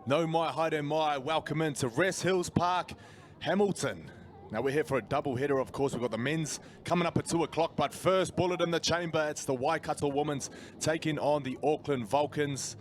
No mai haere mai, welcome into Rest Hills Park, Hamilton. Now we're here for a double header, of course. We've got the men's coming up at 2 o'clock, but first bullet in the chamber, it's the Waikato Women's taking on the Auckland Vulcans.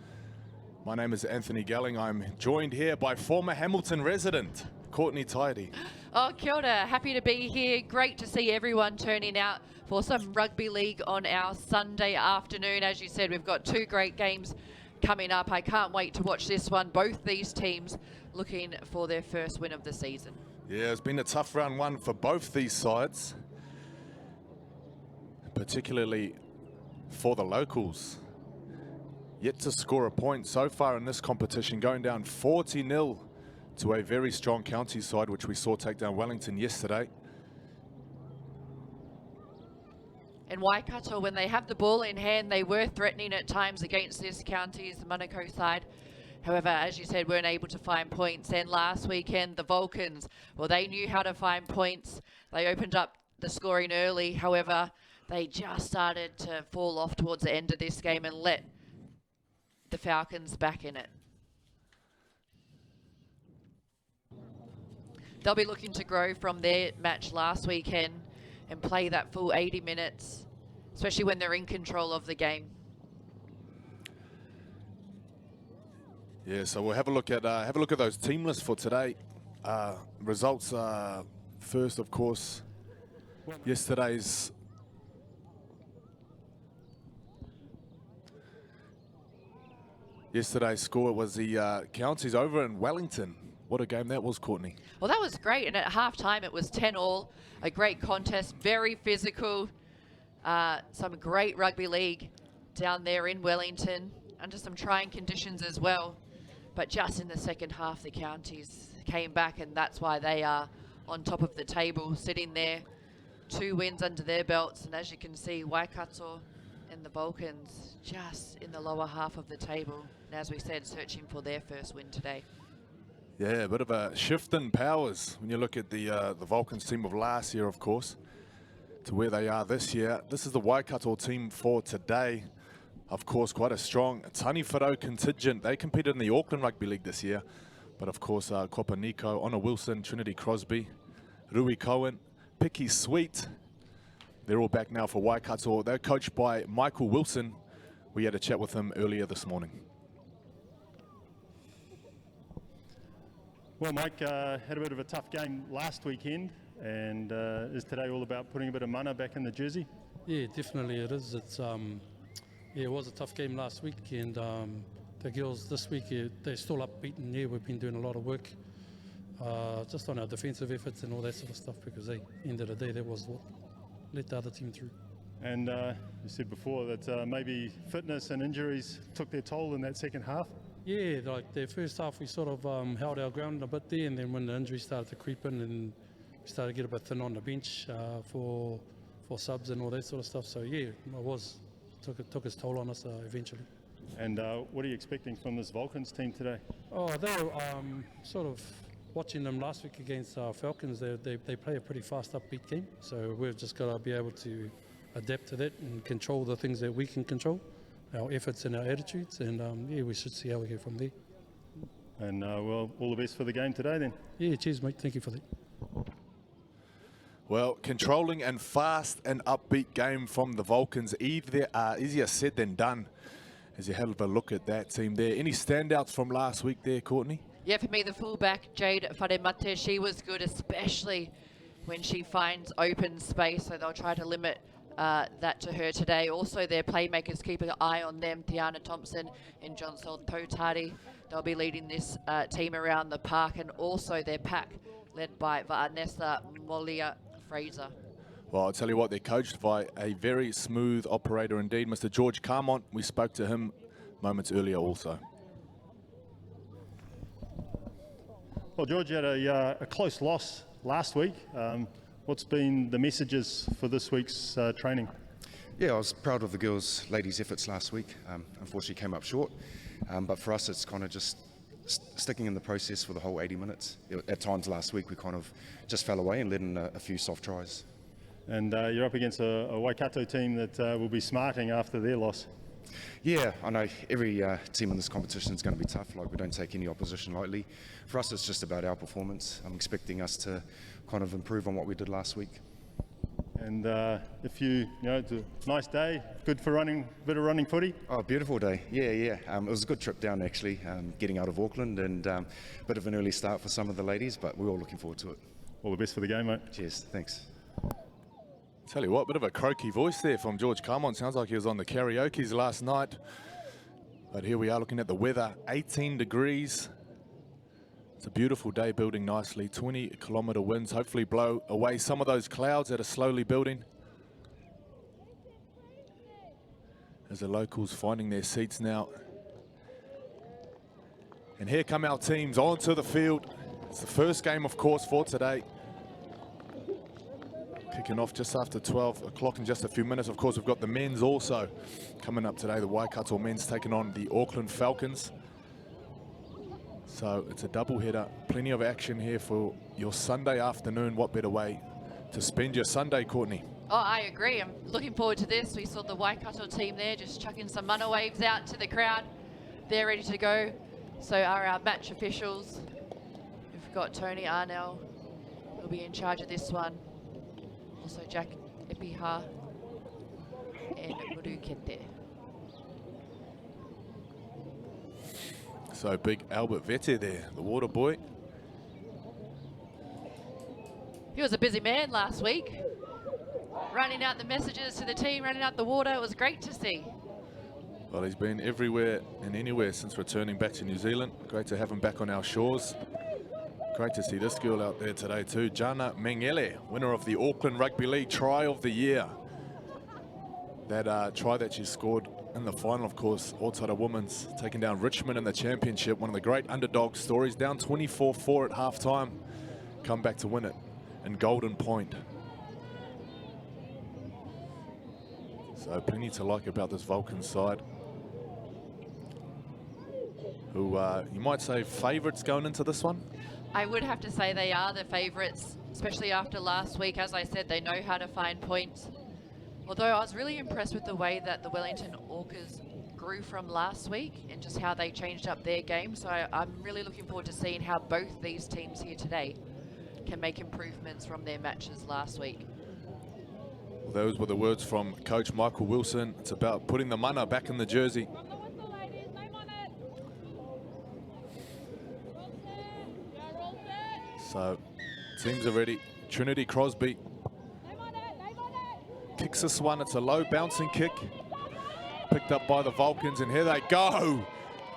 My name is Anthony Gelling. I'm joined here by former Hamilton resident, Courtney Tidy. Oh, kia ora. Happy to be here. Great to see everyone turning out for some rugby league on our Sunday afternoon. As you said, we've got two great games coming up. I can't wait to watch this one. Both these teams looking for their first win of the season. Yeah, it's been a tough round one for both these sides, particularly for the locals. Yet to score a point so far in this competition, going down 40-0 to a very strong county side, which we saw take down Wellington yesterday. And Waikato, when they have the ball in hand, they were threatening at times against this county's Manukau side. However, as you said, weren't able to find points. And last weekend, the Vulcans, well, they knew how to find points. They opened up the scoring early. However, they just started to fall off towards the end of this game and let the Falcons back in it. They'll be looking to grow from their match last weekend and play that full 80 minutes, especially when they're in control of the game. Yeah, so we'll have a look at those team lists for today. Results first, of course. Yesterday's score was the Counties over in Wellington. What a game that was, Courtney. Well, that was great, and at halftime it was 10-all. A great contest, very physical. Some great rugby league down there in Wellington, under some trying conditions as well. But just in the second half, the Counties came back, and that's why they are on top of the table, sitting there. 2 wins under their belts, and as you can see, Waikato and the Vulcans just in the lower half of the table. And as we said, searching for their first win today. Yeah, a bit of a shift in powers when you look at the Vulcans team of last year, of course, to where they are this year. This is the Waikato team for today. Of course, quite a strong Taniwharo contingent. They competed in the Auckland Rugby League this year. But of course, Kopa Nico, Honor Wilson, Trinity Crosby, Rui Cohen, Picky Sweet. They're all back now for Waikato. They're coached by Michael Wilson. We had a chat with him earlier this morning. Well, Mike had a bit of a tough game last weekend, and is today all about putting a bit of mana back in the jersey? Yeah, definitely it is. It's it was a tough game last week, and the girls this week, they're still upbeat, and yeah, we've been doing a lot of work just on our defensive efforts and all that sort of stuff, because at the end of the day, that was what let the other team through. And you said before that maybe fitness and injuries took their toll in that second half? Yeah, like the first half we sort of held our ground a bit there, and then when the injuries started to creep in and we started to get a bit thin on the bench for subs and all that sort of stuff. So yeah, it took its toll on us eventually. And what are you expecting from this Vulcans team today? Oh, they were sort of watching them last week against Falcons. They play a pretty fast, upbeat game. So we've just got to be able to adapt to that and control the things that we can control, our efforts and our attitudes, and yeah, we should see how we go from there. And well, all the best for the game today then. Yeah, cheers mate, thank you for that. Well, controlling and fast and upbeat game from the Vulcans, easier said than done, as you have a look at that team there. Any standouts from last week there, Courtney? Yeah, for me, the fullback, Jade Wharemate, she was good, especially when she finds open space, so they'll try to limit that to her today. Also, their playmakers, keep an eye on them, Tiana Thompson and Johnsol Tautari. They'll be leading this team around the park, and also their pack, led by Vanessa Molia Fraser. Well, I'll tell you what, they're coached by a very smooth operator indeed, Mr. George Carmont. We spoke to him moments earlier also. Well, George, you had a close loss last week. What's been the messages for this week's training? Yeah, I was proud of the girls' ladies' efforts last week. Unfortunately came up short, but for us it's kind of just sticking in the process for the whole 80 minutes. At times last week we kind of just fell away and let in a few soft tries. And you're up against a Waikato team that will be smarting after their loss. Yeah, I know every team in this competition is going to be tough. Like, we don't take any opposition lightly. For us, it's just about our performance. I'm expecting us to kind of improve on what we did last week. And if it's a nice day, good for running, bit of running footy. Oh, beautiful day. Yeah. It was a good trip down, actually, getting out of Auckland, and a bit of an early start for some of the ladies, but we're all looking forward to it. All the best for the game, mate. Cheers. Thanks. Tell you what, bit of a croaky voice there from George Carmon. Sounds like he was on the karaoke's last night. But here we are looking at the weather, 18 degrees. It's a beautiful day, building nicely. 20-kilometre winds hopefully blow away some of those clouds that are slowly building. As the locals finding their seats now. And here come our teams onto the field. It's the first game, of course, for today. Kicking off just after 12 o'clock in just a few minutes. Of course, we've got the men's also coming up today. The Waikato men's taking on the Auckland Vulcans. So it's a double header. Plenty of action here for your Sunday afternoon. What better way to spend your Sunday, Courtney? Oh, I agree. I'm looking forward to this. We saw the Waikato team there just chucking some mana waves out to the crowd. They're ready to go. So are our match officials. We've got Tony Arnell, who'll be in charge of this one. Also Jack Epiha and Muru Kente. So big Albert Vete there, the water boy. He was a busy man last week. Running out the messages to the team, running out the water. It was great to see. Well, he's been everywhere and anywhere since returning back to New Zealand. Great to have him back on our shores. Great to see this girl out there today too. Jana Mengele, winner of the Auckland Rugby League Try of the Year. That try that she scored in the final, of course, Waikato Women's taking down Richmond in the championship. One of the great underdog stories, down 24-4 at halftime. Come back to win it in Golden Point. So plenty to like about this Vulcans side. Who you might say favourites going into this one? I would have to say they are the favourites, especially after last week. As I said, they know how to find points. Although I was really impressed with the way that the Wellington Orcas grew from last week and just how they changed up their game. So I'm really looking forward to seeing how both these teams here today can make improvements from their matches last week. Well, those were the words from Coach Michael Wilson. It's about putting the mana back in the jersey. So, teams are ready. Trinity Crosby kicks this one. It's a low bouncing kick. Picked up by the Vulcans, and here they go.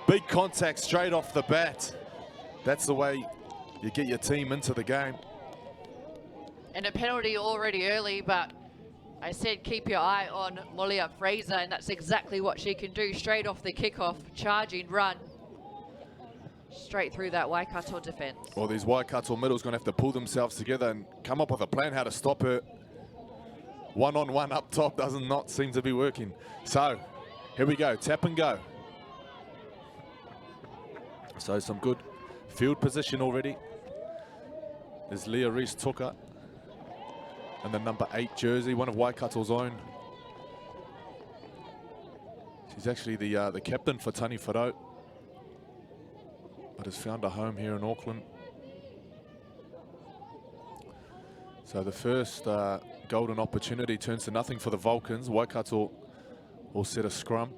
Big contact straight off the bat. That's the way you get your team into the game. And a penalty already early, but I said keep your eye on Molia Fraser, and that's exactly what she can do. Straight off the kickoff, charging run. Straight through that Waikato defence. Well, these Waikato middles going to have to pull themselves together and come up with a plan how to stop her. One-on-one up top does not seem to be working. So, here we go, tap and go. So, some good field position already. There's Leah Reese-Tucker and the number 8 jersey, one of Waikato's own. She's actually the captain for Tani Wharau, but has found a home here in Auckland. So the first golden opportunity turns to nothing for the Vulcans. Waikato will set a scrum.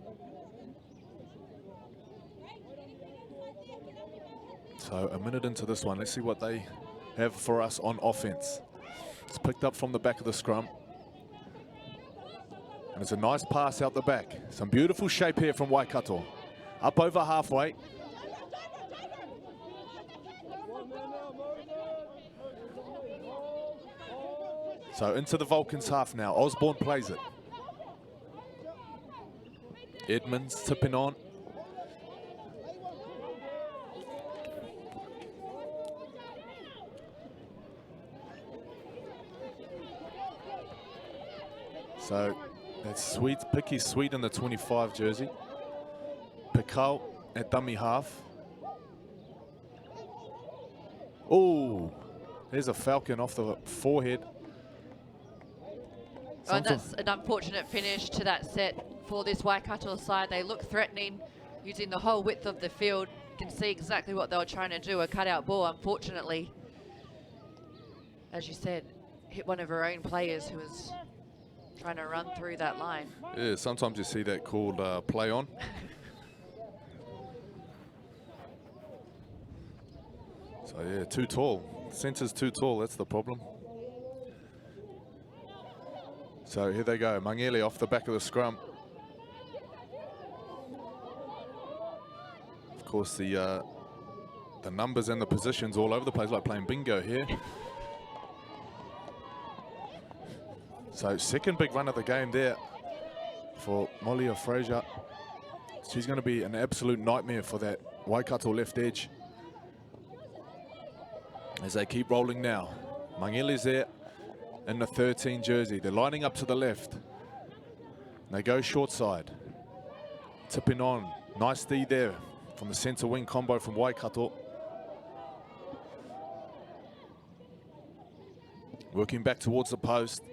So a minute into this one, let's see what they have for us on offense. It's picked up from the back of the scrum. And it's a nice pass out the back. Some beautiful shape here from Waikato. Up over halfway. So into the Vulcans half now. Osborne plays it. Edmonds tipping on. So that's Sweet, Picky Sweet in the 25 jersey. Pikau at dummy half. Oh, there's a Falcon off the forehead. Oh, and that's an unfortunate finish to that set for this Waikato side. They look threatening, using the whole width of the field. You can see exactly what they were trying to do, a cutout ball. Unfortunately, as you said, hit one of her own players who was trying to run through that line. Yeah, sometimes you see that called play on. So yeah, too tall. Centre's too tall, that's the problem. So here they go, Mangele off the back of the scrum. Of course, the numbers and the positions all over the place, like playing bingo here. So second big run of the game there for Molly Fraser. She's going to be an absolute nightmare for that Waikato left edge. As they keep rolling now. Mangele's there in the 13 jersey. They're lining up to the left. They go short side. Tipping on. Nice D there from the centre wing combo from Waikato. Working back towards the post.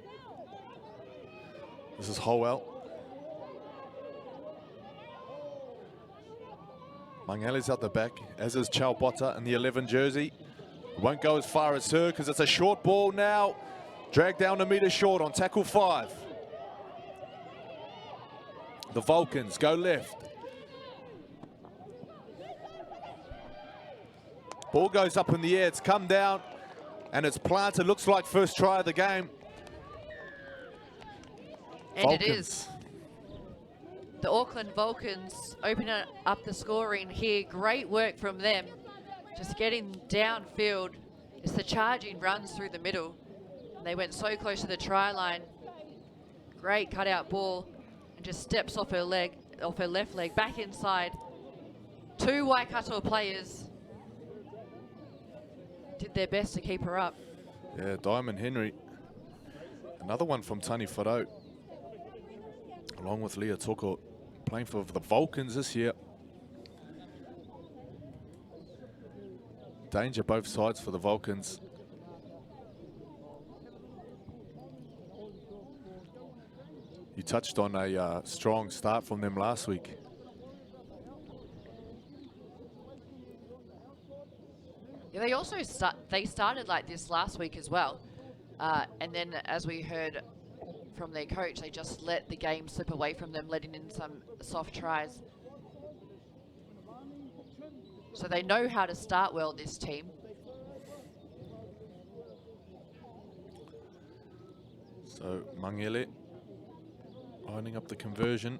This is Howell. Mangele's out the back, as is Chalbota in the 11 jersey. Won't go as far as her because it's a short ball now. Dragged down a metre short on tackle 5. The Vulcans go left. Ball goes up in the air, it's come down and it's planted. Looks like first try of the game. And Vulcans. It is. The Auckland Vulcans opening up the scoring here. Great work from them. Just getting downfield. It's the charging runs through the middle. And they went so close to the try line. Great cutout ball. And just steps off her leg, off her left leg, back inside. 2 Waikato players did their best to keep her up. Yeah, Diamond Henry. Another one from Tani Wharau. Along with Leah Toko, playing for the Vulcans this year. Danger both sides for the Vulcans. You touched on a strong start from them last week. Yeah, they also started like this last week as well. And then as we heard from their coach, they just let the game slip away from them, letting in some soft tries. So they know how to start well, this team. So Mangele lining up the conversion.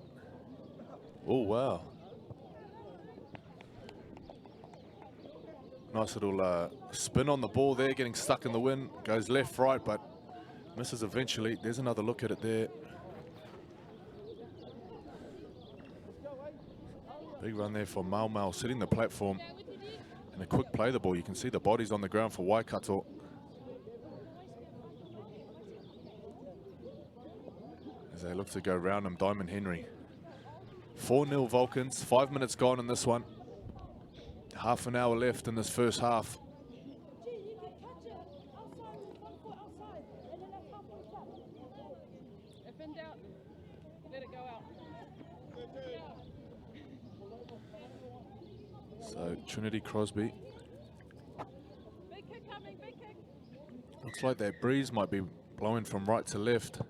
Oh, wow. Nice little spin on the ball there, getting stuck in the wind. Goes left, right, but misses eventually. There's another look at it there. Big run there for Mau sitting the platform. And a quick play the ball. You can see the bodies on the ground for Waikato. As they look to go round them, Diamond Henry. 4-0 Vulcans, 5 minutes gone in this one. Half an hour left in this first half. So Trinity Crosby. Looks like that breeze might be blowing from right to left.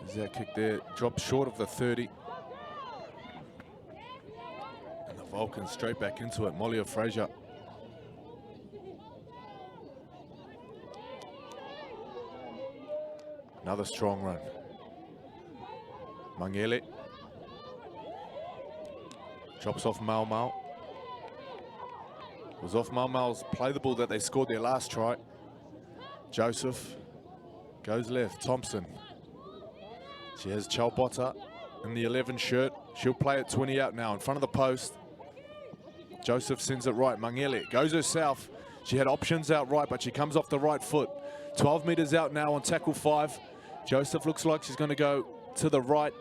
Is that kick there? Drops short of the 30. And the Vulcans straight back into it. Molly Fraser. Another strong run. Mangele. Drops off Mau. It was off Mau's play the ball that they scored their last try. Joseph goes left. Thompson. She has Chalbota in the 11 shirt. She'll play it 20 out now in front of the post. Joseph sends it right. Mangele goes herself. She had options out right, but she comes off the right foot. 12 meters out now on tackle 5. Joseph looks like she's going to go to the right.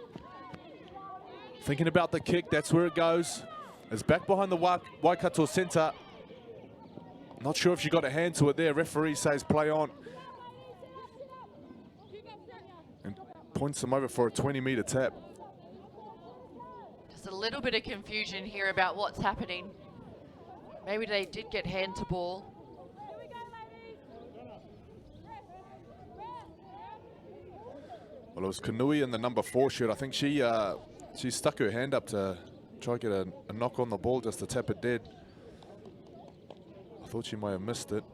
Thinking about the kick, that's where it goes. It's back behind the Waikato centre. Not sure if she got a hand to it there. Referee says play on. And points them over for a 20-meter tap. Just a little bit of confusion here about what's happening. Maybe they did get hand to ball. Well, it was Kanui in the number 4 shirt. I think she stuck her hand up to try to get a knock on the ball just to tap it dead. I thought she might have missed it.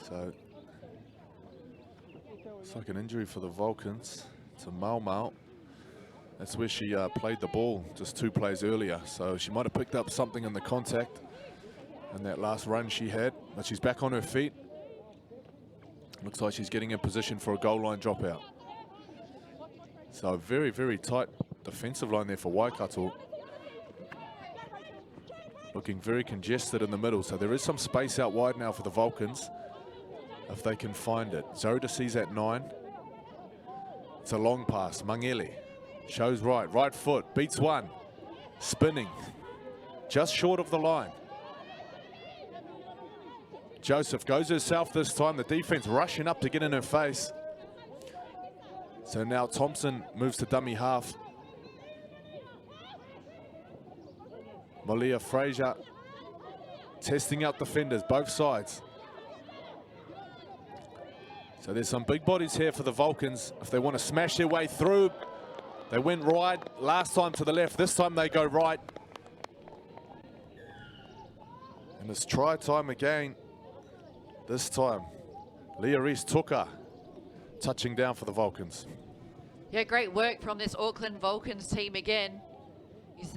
So it's like an injury for the Vulcans to Mau. That's where she played the ball just 2 plays earlier. So she might have picked up something in the contact in that last run she had, but she's back on her feet. Looks like she's getting in position for a goal line dropout. So a very, very tight defensive line there for Waikato. Looking very congested in the middle. So there is some space out wide now for the Vulcans, if they can find it. Zoda sees at 9. It's a long pass. Mangele shows right foot, beats one. Spinning, just short of the line. Joseph goes herself this time. The defense rushing up to get in her face. So now Thompson moves to dummy half. Malia Fraser testing out defenders, both sides. So there's some big bodies here for the Vulcans if they want to smash their way through. They went right last time to the left. This time they go right. And it's try time again. This time, Leah Reese Tuka touching down for the Vulcans. Yeah, great work from this Auckland Vulcans team again.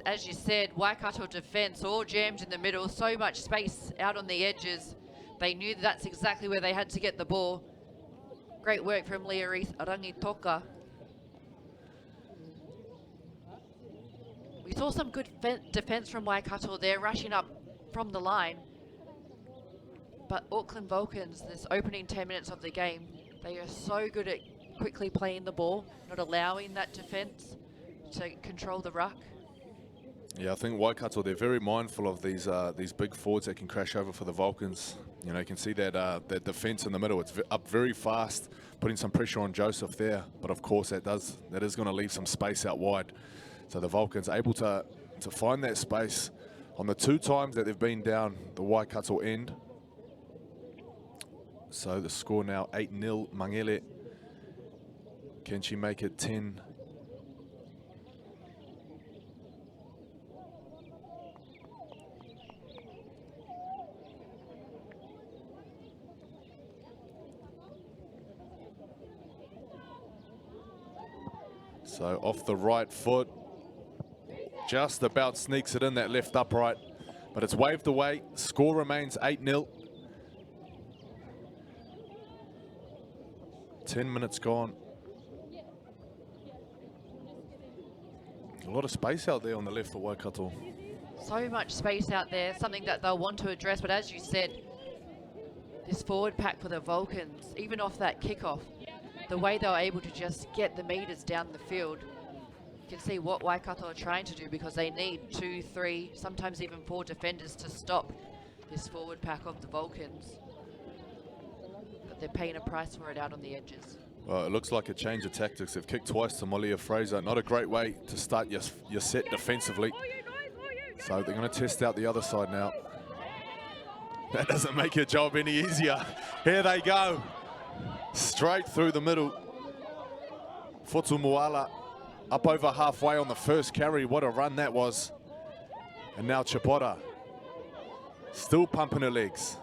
As you said, Waikato defense all jammed in the middle, so much space out on the edges. They knew that's exactly where they had to get the ball. Great work from Leah Reese Rangitoka. We saw some good defense from Waikato there, rushing up from the line. But Auckland Vulcans, this opening 10 minutes of the game, they are so good at quickly playing the ball, not allowing that defense to control the ruck. Yeah, I think Waikato, they're very mindful of these big forwards that can crash over for the Vulcans. You know, you can see that that defense in the middle. It's up very fast, putting some pressure on Joseph there. But of course, that is going to leave some space out wide. So the Vulcans able to find that space on the 2 times that they've been down the Waikato end. So the score now 8-0. Mangele, can she make it 10? So off the right foot, just about sneaks it in that left upright, but it's waved away. Score remains 8-0. 10 minutes gone. A lot of space out there on the left for Waikato. So much space out there, something that they'll want to address. But as you said, this forward pack for the Vulcans, even off that kickoff, the way they were able to just get the meters down the field, you can see what Waikato are trying to do, because they need 2, 3, sometimes even 4 defenders to stop this forward pack of the Vulcans. But they're paying a price for it out on the edges. Well, it looks like a change of tactics. They've kicked twice to Malia Fraser. Not a great way to start your set defensively. So they're going to test out the other side now. That doesn't make your job any easier. Here they go. Straight through the middle. Futumuala up over halfway on the first carry. What a run that was. And now Chipota still pumping her legs.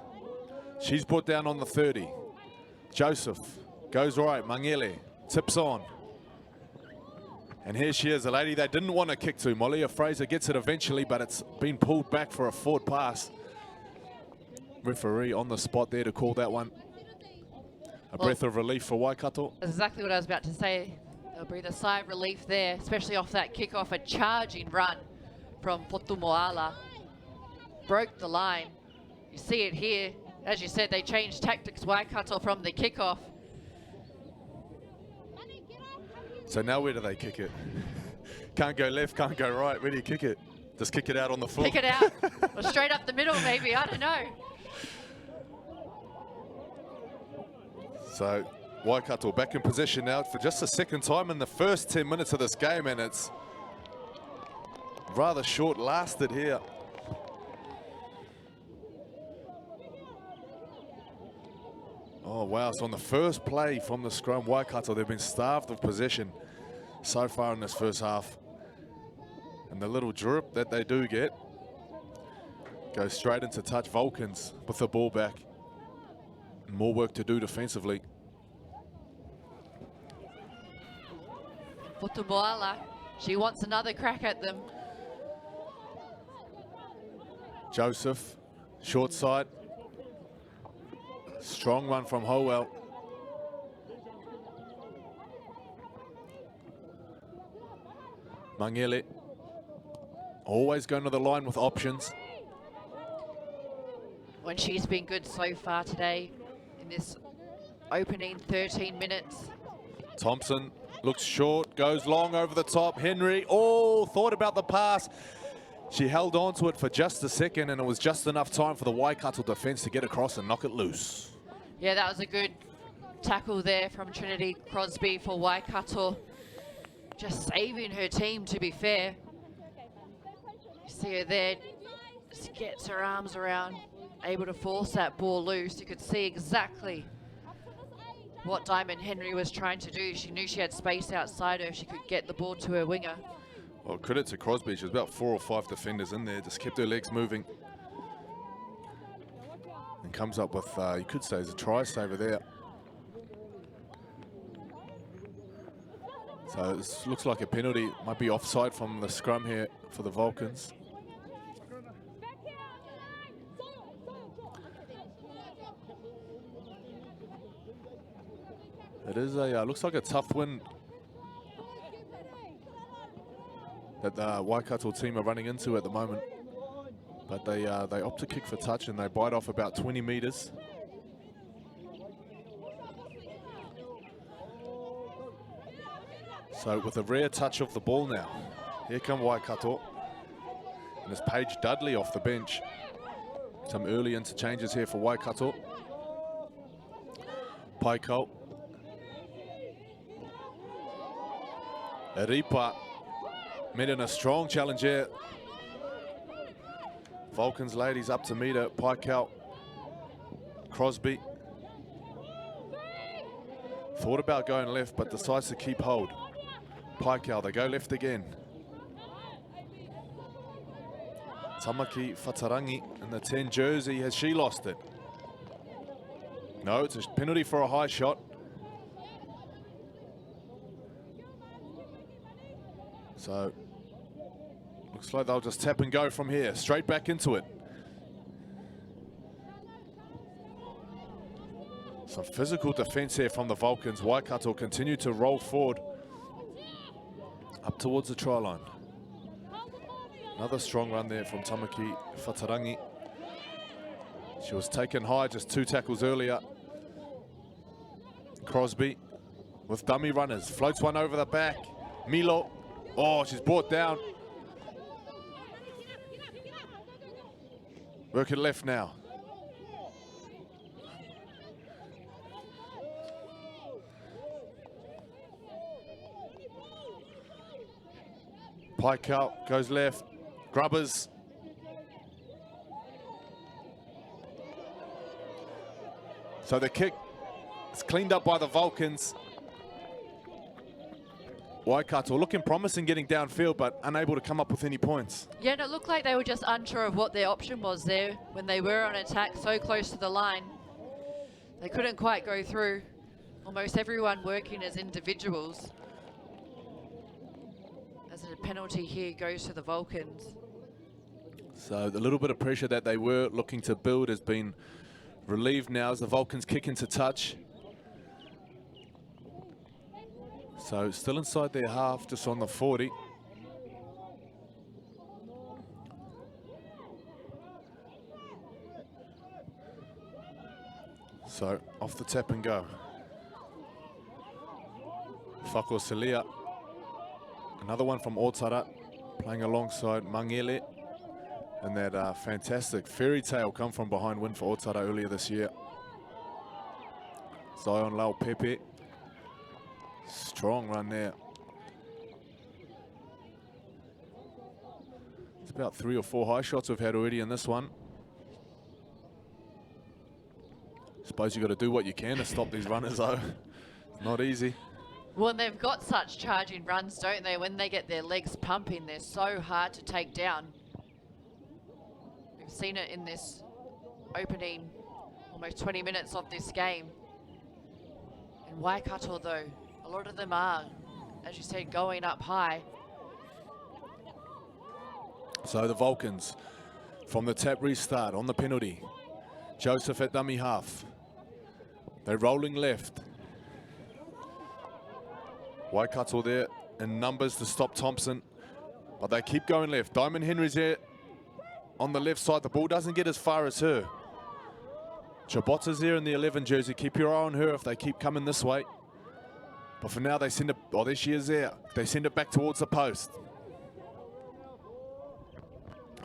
She's brought down on the 30. Joseph goes right. Mangele tips on. And here she is, a lady they didn't want to kick to. Malia Fraser gets it eventually, but it's been pulled back for a forward pass. Referee on the spot there to call that one. A breath of relief for Waikato. Exactly what I was about to say. They'll breathe a sigh of relief there, especially off that kickoff, a charging run from Futumuala. Broke the line. You see it here. As you said, they changed tactics, Waikato, from the kickoff. So now where do they kick it? Can't go left, can't go right. Where do you kick it? Just kick it out on the full. Kick it out. Or straight up the middle, maybe. I don't know. So Waikato back in possession now for just the second time in the first 10 minutes of this game, and it's rather short-lasted here. Oh, wow. So on the first play from the scrum, Waikato, they've been starved of possession so far in this first half. And the little drip that they do get goes straight into touch. Vulcans with the ball back. More work to do defensively. Futumoala, she wants another crack at them. Joseph, short side. Strong run from Howell. Mangele, always going to the line with options. When she's been good so far today in this opening 13 minutes. Thompson looks short, goes long over the top. Henry, thought about the pass. She held on to it for just a second, and it was just enough time for the Waikato defense to get across and knock it loose. Yeah, that was a good tackle there from Trinity Crosby for Waikato. Just saving her team, to be fair. You see her there, just gets her arms around, able to force that ball loose. You could see exactly what Diamond Henry was trying to do. She knew she had space outside her. She could get the ball to her winger. Well, credit to Crosby. She was about 4 or 5 defenders in there, just kept her legs moving. And comes up with, you could say, it's a try saver there. So this looks like a penalty. Might be offside from the scrum here for the Vulcans. It is a, looks like a tough win that the Waikato team are running into at the moment. But they opt to kick for touch, and they bite off about 20 metres. So with a rare touch of the ball now, here come Waikato. And it's Paige Dudley off the bench. Some early interchanges here for Waikato. Paiko. Ripa met in a strong challenge here. Vulcans ladies up to meet her. Paikau. Crosby. Thought about going left, but decides to keep hold. Paikau, they go left again. Tamaki Whatarangi in the 10 jersey, has she lost it? No, it's a penalty for a high shot. So, looks like they'll just tap and go from here, straight back into it. Some physical defense here from the Vulcans. Waikato continue to roll forward up towards the try line. Another strong run there from Tamaki Whatarangi. She was taken high just 2 tackles earlier. Crosby with dummy runners, floats one over the back. Milo, she's brought down. Work it left now. Pike out, goes left. Grubbers. So the kick is cleaned up by the Vulcans. Waikato looking promising getting downfield, but unable to come up with any points. Yeah, and it looked like they were just unsure of what their option was there when they were on attack so close to the line. They couldn't quite go through. Almost everyone working as individuals. As a penalty here goes to the Vulcans. So the little bit of pressure that they were looking to build has been relieved now as the Vulcans kick into touch. So still inside their half, just on the 40. So off the tap and go. Whako Celia. Another one from Otara. playing alongside Mangele. And that fantastic fairy tale come from behind win for Otara earlier this year. Zion Lau Pepe. Strong run there. It's about 3 or 4 high shots we've had already in this one. Suppose you got to do what you can to stop these runners though. It's not easy. Well, and they've got such charging runs, don't they? When they get their legs pumping, they're so hard to take down. We've seen it in this opening almost 20 minutes of this game. In Waikato though, a lot of them are, as you said, going up high. So the Vulcans from the tap restart on the penalty. Joseph at dummy half. They're rolling left. Waikato there in numbers to stop Thompson, but they keep going left. Diamond Henry's there on the left side. The ball doesn't get as far as her. Chabota's there in the 11 jersey. Keep your eye on her if they keep coming this way. But for now they send it, oh there she is there. They send it back towards the post.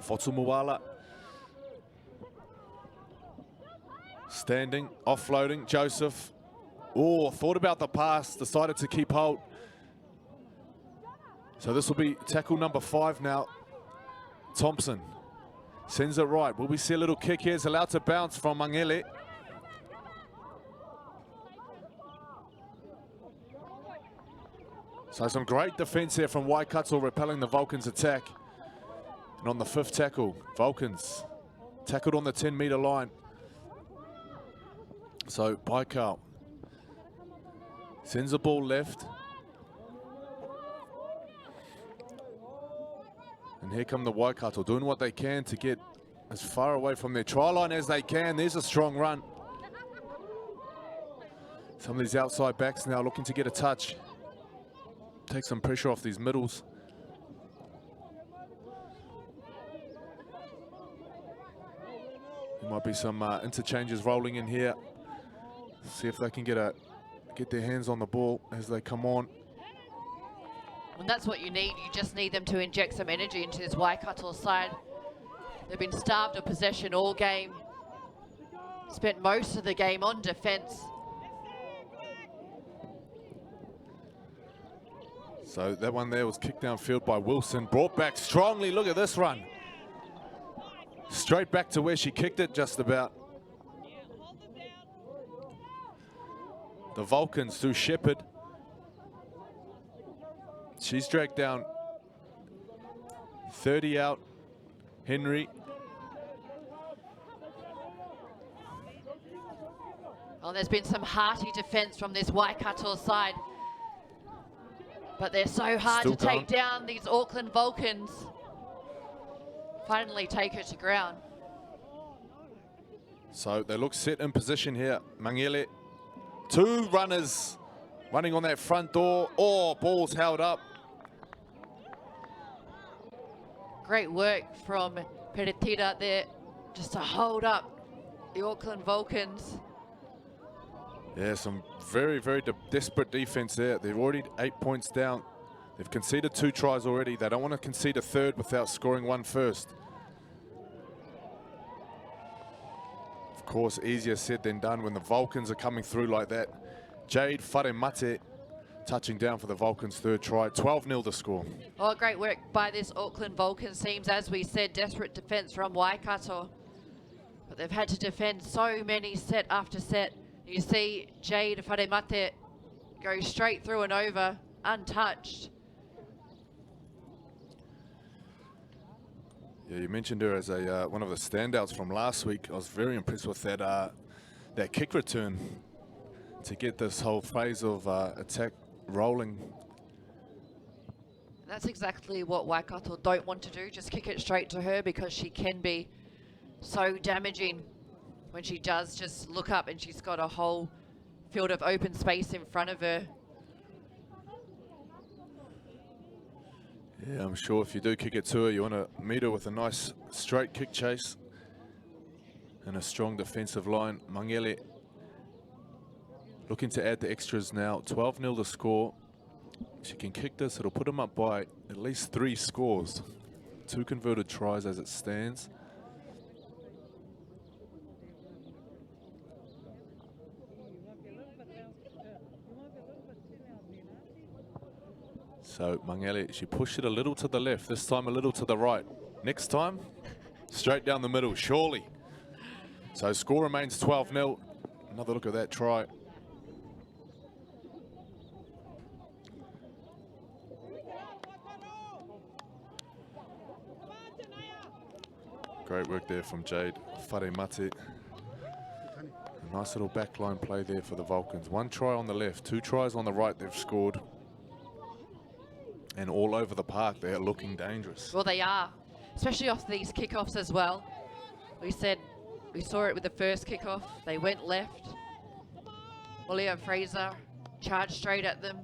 Fotsumuwala. Standing, offloading, Joseph. Oh, thought about the pass, decided to keep hold. So this will be tackle number 5 now. Thompson sends it right. Will we see a little kick here? It's allowed to bounce from Mangele. So some great defense here from Waikato, repelling the Vulcans' attack. And on the 5th tackle, Vulcans tackled on the 10-meter line. So Baikal sends the ball left. And here come the Waikato doing what they can to get as far away from their try line as they can. There's a strong run. Some of these outside backs now looking to get a touch. Take some pressure off these middles. There might be some interchanges rolling in here. See if they can get their hands on the ball as they come on. And that's what you need. You just need them to inject some energy into this Waikato side. They've been starved of possession all game. Spent most of the game on defense. So that one there was kicked downfield by Wilson. Brought back strongly. Look at this run. Straight back to where she kicked it just about. The Vulcans through Shepherd. She's dragged down. 30 out. Henry. Well, there's been some hearty defense from this Waikato side. But they're so hard to take down, these Auckland Vulcans. Finally take her to ground. So they look set in position here. Mangele. 2 runners running on that front door. Oh, ball's held up. Great work from Peretira there, just to hold up the Auckland Vulcans. Yeah, some very, very desperate defense there. They're already 8 points down. They've conceded 2 tries already. They don't want to concede a third without scoring one first. Of course, easier said than done when the Vulcans are coming through like that. Jade Wharemate touching down for the Vulcans' 3rd try. 12-0 the score. Oh, great work by this Auckland Vulcans teams. As we said, desperate defense from Waikato. But they've had to defend so many set after set. You see Jade Wharemate go straight through and over, untouched. Yeah, you mentioned her as a one of the standouts from last week. I was very impressed with that kick return to get this whole phase of attack rolling. That's exactly what Waikato don't want to do, just kick it straight to her, because she can be so damaging when she does just look up and she's got a whole field of open space in front of her. Yeah, I'm sure if you do kick it to her, you want to meet her with a nice straight kick chase and a strong defensive line. Mangele looking to add the extras now. 12-0 the score. she can kick this, it'll put them up by at least 3 scores. 2 converted tries as it stands. So Mangele, she pushed it a little to the left, this time a little to the right. Next time, straight down the middle, surely. So score remains 12-0. Another look at that try. Great work there from Jade Wharemate. A nice little backline play there for the Vulcans. 1 try on the left, 2 tries on the right they've scored. And all over the park, they're looking dangerous. Well, they are, especially off these kickoffs as well. We saw it with the first kickoff. They went left. Olivia Fraser charged straight at them.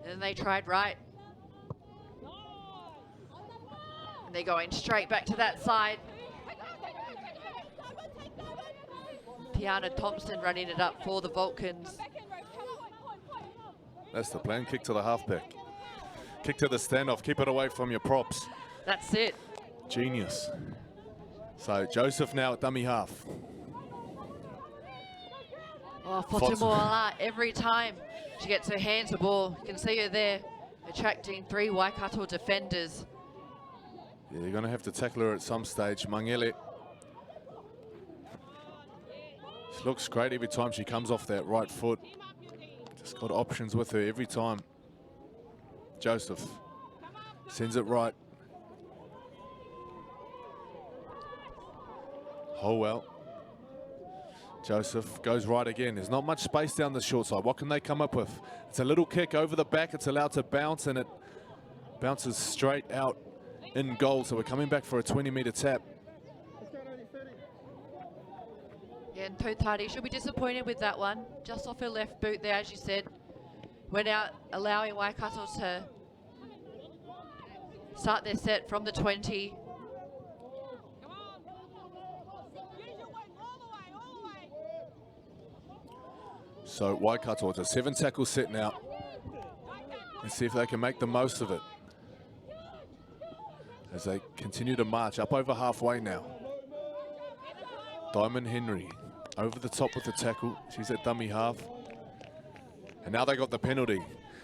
And then they tried right. And they're going straight back to that side. Tiana Thompson running it up for the Vulcans. That's the plan, kick to the halfback. Kick to the standoff, keep it away from your props. That's it. Genius. So Joseph now at dummy half. Oh, Fotumoala, every time she gets her hands the ball, you can see her there, attracting 3 Waikato defenders. Yeah, you're going to have to tackle her at some stage. Mangele. She looks great every time she comes off that right foot. Just got options with her every time. Joseph sends it right. Holwell. Joseph goes right again. There's not much space down the short side. What can they come up with? It's a little kick over the back. It's allowed to bounce, and it bounces straight out in goal. So we're coming back for a 20-metre tap. Yeah, and Totari should be disappointed with that one. Just off her left boot there, as you said. Went out, allowing Waikato to start their set from the 20. So Waikato, it's a 7-tackle set now. Let's see if they can make the most of it. As they continue to march up over halfway now. Diamond Henry over the top with the tackle. She's at dummy half. And now they got the penalty.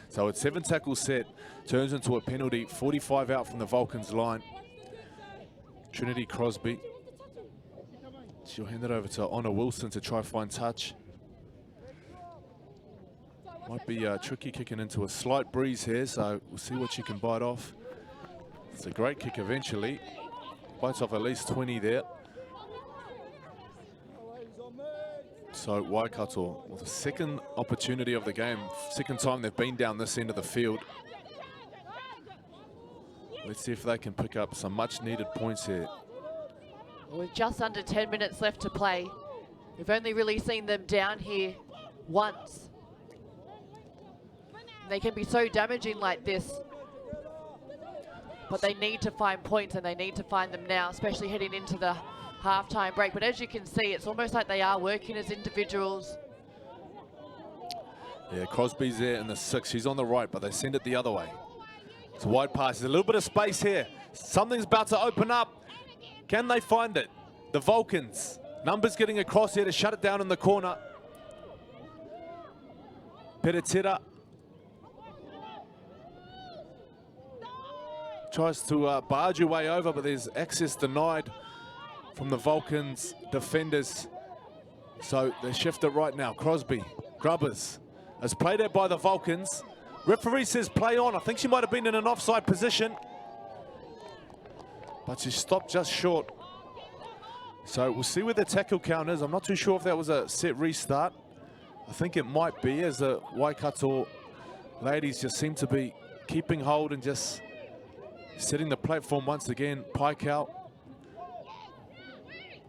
So it's 7-tackle set, turns into a penalty, 45 out from the Vulcans line. Trinity Crosby. She'll hand it over to Honor Wilson to try find touch. Might be tricky kicking into a slight breeze here, so we'll see what she can bite off. It's a great kick eventually. Bites off at least 20 there. So Waikato, with the second opportunity of the game, second time they've been down this end of the field. Let's see if they can pick up some much needed points here. With just under 10 minutes left to play, we've only really seen them down here once. They can be so damaging like this, but they need to find points, and they need to find them now, especially heading into the halftime break. But as you can see, it's almost like they are working as individuals. Yeah, Crosby's there in the 6. She's on the right, but they send it the other way. It's a wide pass. There's a little bit of space here. Something's about to open up. Can they find it? The Vulcans. Numbers getting across here to shut it down in the corner. Peretira tries to barge her way over, but there's access denied from the Vulcans defenders. So they shift it right now. Crosby, Grubbers, has played out by the Vulcans. Referee says play on. I think she might have been in an offside position, but she stopped just short. So we'll see where the tackle count is. I'm not too sure if that was a set restart. I think it might be, as the Waikato ladies just seem to be keeping hold and just setting the platform once again. Pike out.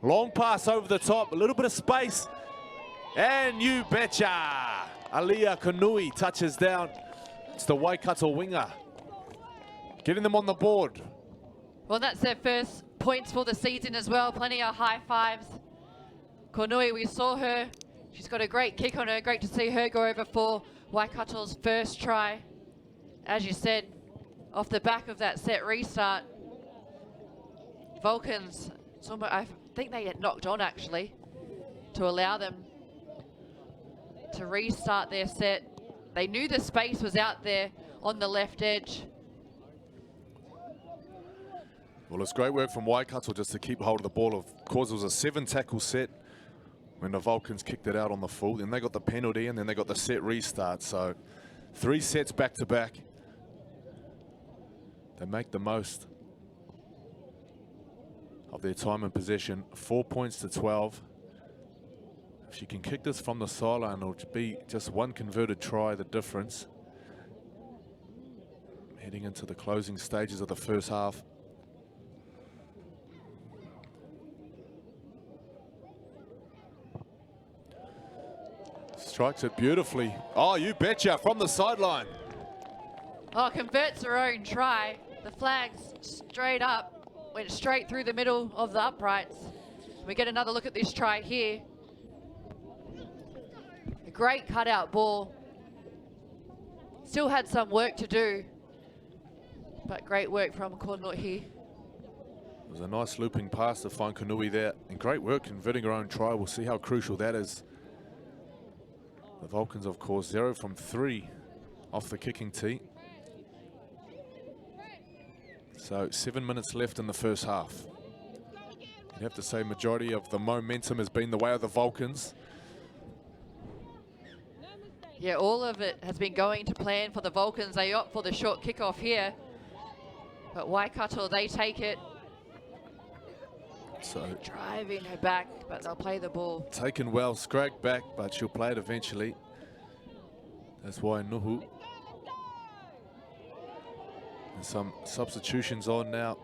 Long pass over the top, a little bit of space. And you betcha! Alia Kanui touches down. It's the Waikato winger, getting them on the board. Well, that's their first points for the season as well. Plenty of high fives. Konui, we saw her. She's got a great kick on her. Great to see her go over for Waikato's first try. as you said, off the back of that set restart, Vulcans, I think they get knocked on actually to allow them to restart their set. They knew the space was out there on the left edge. Well, it's great work from Waikato just to keep hold of the ball. Of course, it was a 7-tackle set when the Vulcans kicked it out on the full. Then they got the penalty, and then they got the set restart. So 3 sets back to back. They make the most of their time in possession. 4 points to 12. If she can kick this from the sideline, it'll be just one converted try, the difference. Heading into the closing stages of the first half. Strikes it beautifully. Oh, you betcha, from the sideline. Oh, converts her own try. The flag's straight up, went straight through the middle of the uprights. We get another look at this try here. A great cutout ball. Still had some work to do, but great work from Konuhi. It was a nice looping pass to find Konui there. And great work converting her own try. We'll see how crucial that is. The Vulcans, of course, 0 from 3 off the kicking tee. So 7 minutes left in the first half. You'd have to say majority of the momentum has been the way of the Vulcans. Yeah, all of it has been going to plan for the Vulcans. They opt for the short kickoff here. But Waikato, they take it. So Driving her back, but they'll play the ball. taken well, scragged back, but she'll play it eventually. That's why Nuhu. And some substitutions on now.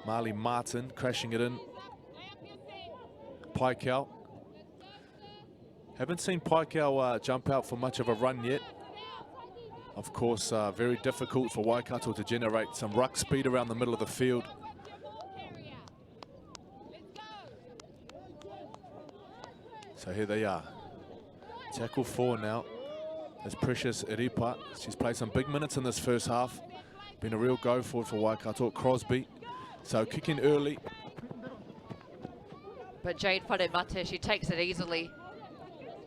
Marley Martin crashing it in. Paikau. Haven't seen Paikau jump out for much of a run yet. Of course, very difficult for Waikato to generate some ruck speed around the middle of the field. So here they are. Tackle 4 now. There's Precious Iripa. She's played some big minutes in this first half. Been a real go forward for Waikato. Crosby. So kicking early. But Jade Whanemate, she takes it easily.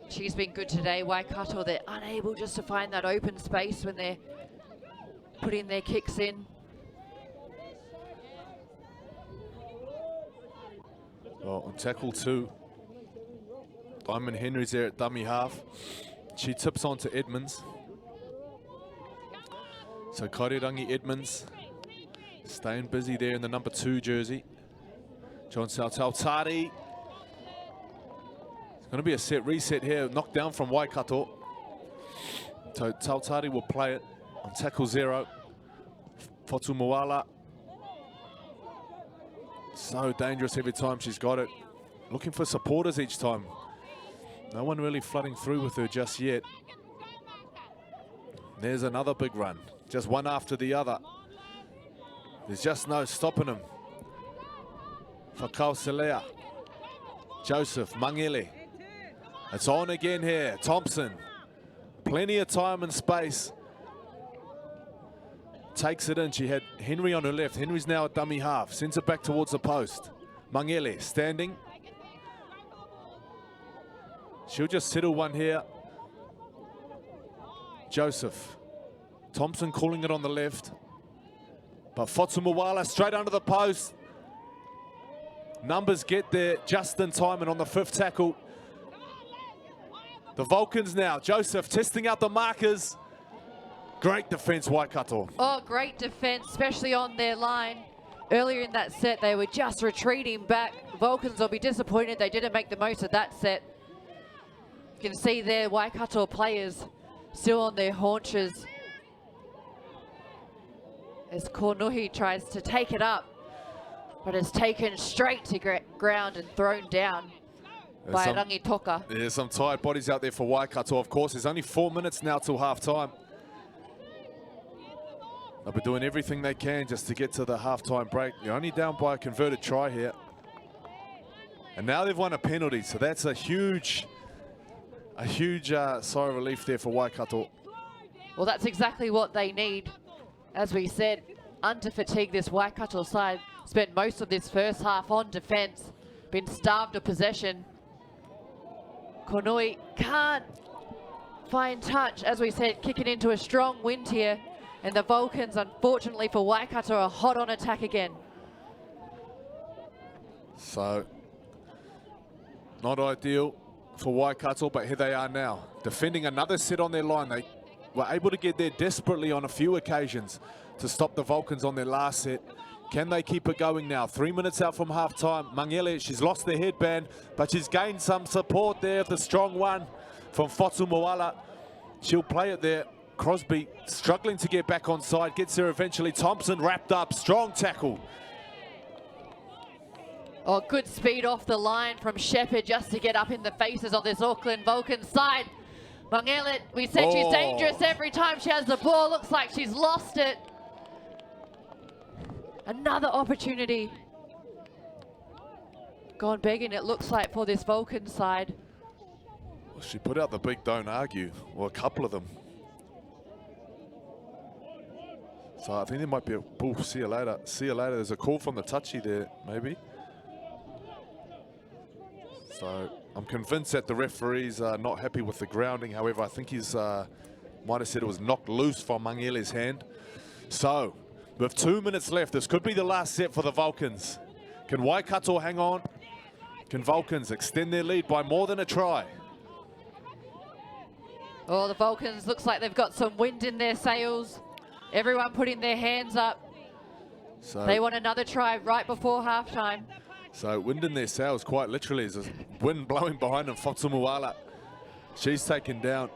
She's been good today. Waikato, they're unable just to find that open space when they're putting their kicks in. Well, on tackle 2, Diamond Henry's there at dummy half. She tips on to Edmonds. So Kairerangi Edmonds staying busy there in the number 2 jersey. John Tautari. It's going to be a set reset here. Knocked down from Waikato. So Tautari will play it on tackle 0. Fotu Moala. So dangerous every time she's got it. Looking for supporters each time. No one really flooding through with her just yet. There's another big run. Just one after the other. There's just no stopping him. Fakau Selea. Joseph Mangele. It's on again here. Thompson. Plenty of time and space. Takes it in. She had Henry on her left. Henry's now at dummy half. Sends it back towards the post. Mangele standing. She'll just settle one here. Joseph. Thompson calling it on the left. But Fotsumawala straight under the post. Numbers get there just in time, and on the 5th tackle. The Vulcans now. Joseph testing out the markers. Great defense, Waikato. Oh, great defense, especially on their line. Earlier in that set, they were just retreating back. Vulcans will be disappointed they didn't make the most of that set. You can see there, Waikato players still on their haunches as Konuhi tries to take it up, but it's taken straight to ground and thrown down by Rangi Toka. There's some tired bodies out there for Waikato, of course. There's only 4 minutes now till half-time. They'll be doing everything they can just to get to the half-time break. They're only down by a converted try here. And now they've won a penalty, so that's a huge sigh of relief there for Waikato. Well, that's exactly what they need. As we said, under fatigue, this Waikato side spent most of this first half on defence, been starved of possession. Konui can't find touch, as we said, kicking into a strong wind here. And the Vulcans, unfortunately for Waikato, are hot on attack again. So, not ideal for Waikato, but here they are now, defending another set on their line. They were able to get there desperately on a few occasions to stop the Vulcans on their last set. Can they keep it going now? 3 minutes out from half-time. Mangele, she's lost the headband, but she's gained some support there, the strong one from Whatumuala. She'll play it there. Crosby struggling to get back on side, gets there eventually. Thompson wrapped up, strong tackle. Oh, good speed off the line from Shepherd just to get up in the faces of this Auckland Vulcans side. Mangele, we said she's dangerous every time she has the ball. Looks like she's lost it. Another opportunity gone begging, it looks like, for this Vulcan side. Well, she put out the big don't argue, or a couple of them. So I think there might be a bull. See you later. See you later. There's a call from the touchy there, maybe. So I'm convinced that the referees are not happy with the grounding. However, I think he's might have said it was knocked loose from Mangele's hand. So with 2 minutes left, this could be the last set for the Vulcans. Can Waikato hang on? Can Vulcans extend their lead by more than a try? Oh, the Vulcans looks like they've got some wind in their sails. Everyone putting their hands up. So They want another try right before halftime. So wind in their sails, quite literally. There's a wind blowing behind them. Whatumuala, she's taken down.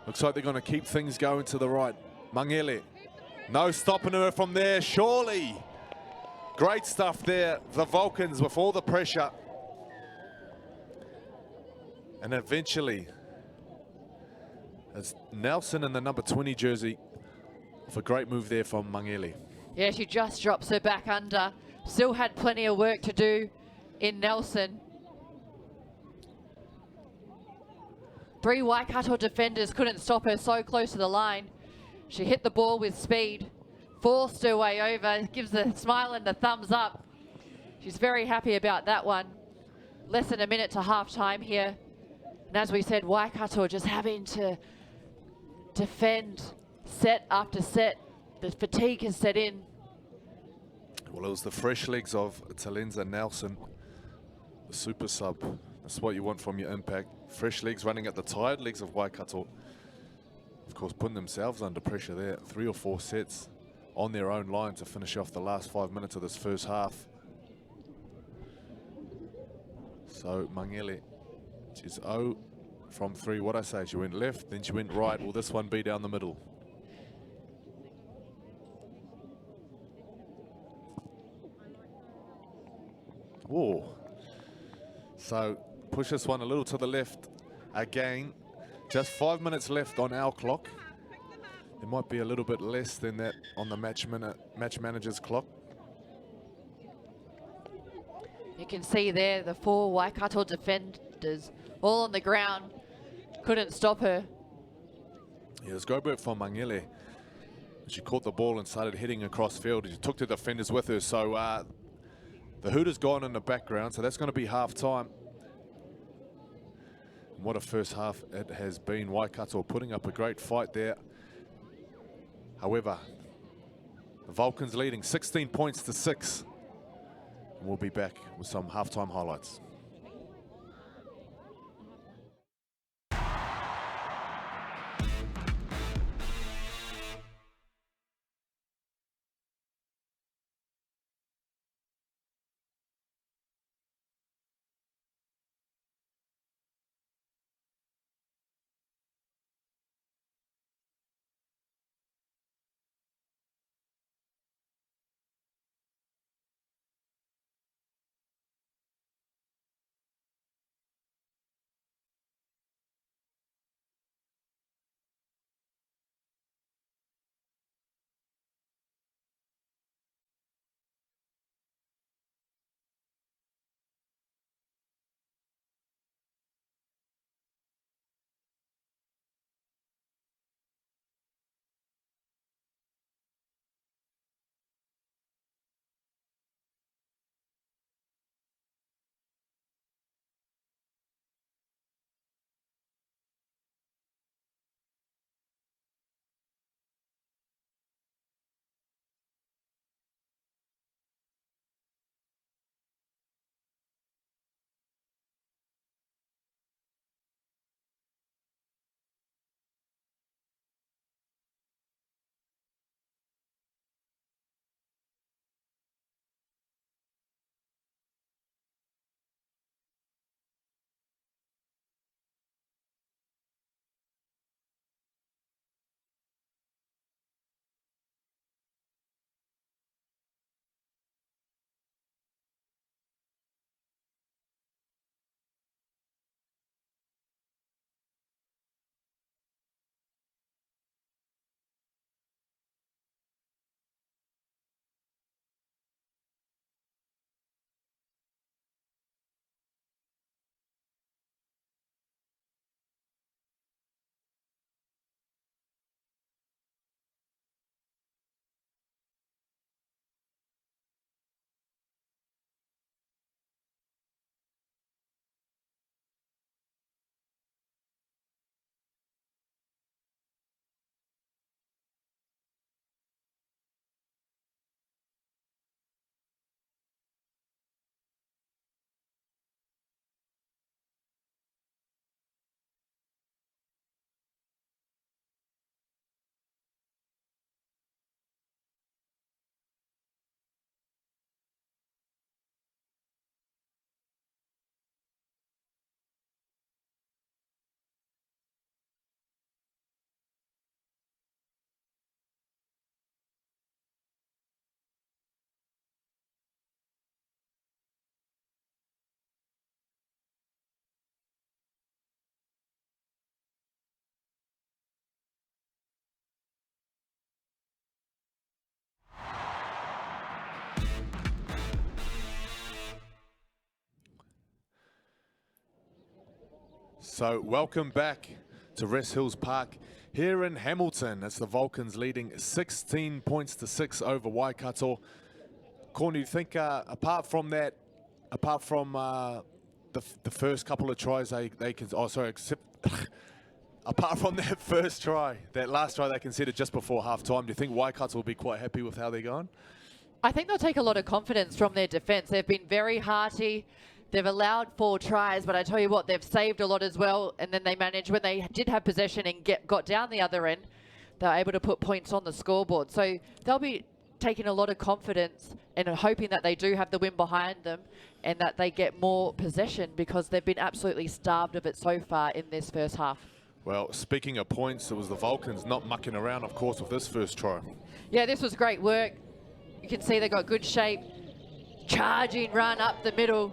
Looks like they're going to keep things going to the right. Mangele, no stopping her from there, surely. Great stuff there. The Vulcans with all the pressure. And eventually, as Nelson in the number 20 jersey, with a great move there from Mangele. Yeah, she just drops her back under. Still had plenty of work to do in Nelson. 3 Waikato defenders couldn't stop her so close to the line. She hit the ball with speed, forced her way over, gives a smile and a thumbs up. She's very happy about that one. Less than a minute to half time here. And as we said, Waikato just having to defend set after set. The fatigue has set in. Well, it was the fresh legs of Talenza Nelson, the super sub. That's what you want from your impact. Fresh legs running at the tired legs of Waikato. Of course, putting themselves under pressure there. 3 or 4 sets on their own line to finish off the last 5 minutes of this first half. So Mangele, she's 0 from 3. What I say, she went left, then she went right. Will this one be down the middle? Whoa. So push this one a little to the left again. Just 5 minutes left on our clock. There might be a little bit less than that on the match manager's clock. You can see there the 4 Waikato defenders all on the ground. Couldn't stop her. Yeah, let's go back from Mangele. She caught the ball and started heading across field. She took the defenders with her. So the hoot has gone in the background. So that's going to be half time. And what a first half it has been. Waikato putting up a great fight there. However, the Vulcans leading 16 points to 6. And we'll be back with some halftime highlights. So welcome back to Rest Hills Park here in Hamilton. It's the Vulcans leading 16 points to 6 over Waikato. Corn, you think apart from the first couple of tries they can, apart from that first try, that last try they conceded just before half time, do you think Waikato will be quite happy with how they're going? I think they'll take a lot of confidence from their defence. They've been very hearty. They've allowed 4 tries, but I tell you what, they've saved a lot as well. And then they managed, when they did have possession and got down the other end, they were able to put points on the scoreboard. So they'll be taking a lot of confidence and hoping that they do have the win behind them and that they get more possession, because they've been absolutely starved of it so far in this first half. Well, speaking of points, it was the Vulcans not mucking around, of course, with this first try. Yeah, this was great work. You can see they got good shape, charging run up the middle,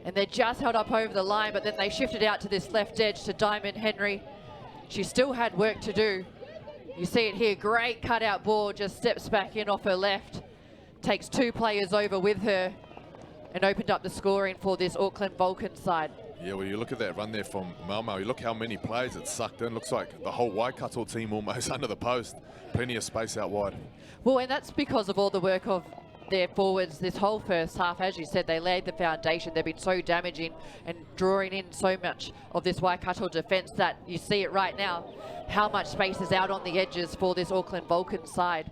and they're just held up over the line, but then they shifted out to this left edge to Diamond Henry. She still had work to do. You see it here, great cutout ball, just steps back in off her left, takes 2 players over with her, and opened up the scoring for this Auckland Vulcans side. Yeah, well, you look at that run there from Malmo. You look how many plays it sucked in. Looks like the whole Waikato team almost under the post. Plenty of space out wide. Well, and that's because of all the work of their forwards this whole first half. As you said, they laid the foundation. They've been so damaging and drawing in so much of this Waikato defence that you see it right now, how much space is out on the edges for this Auckland Vulcans side.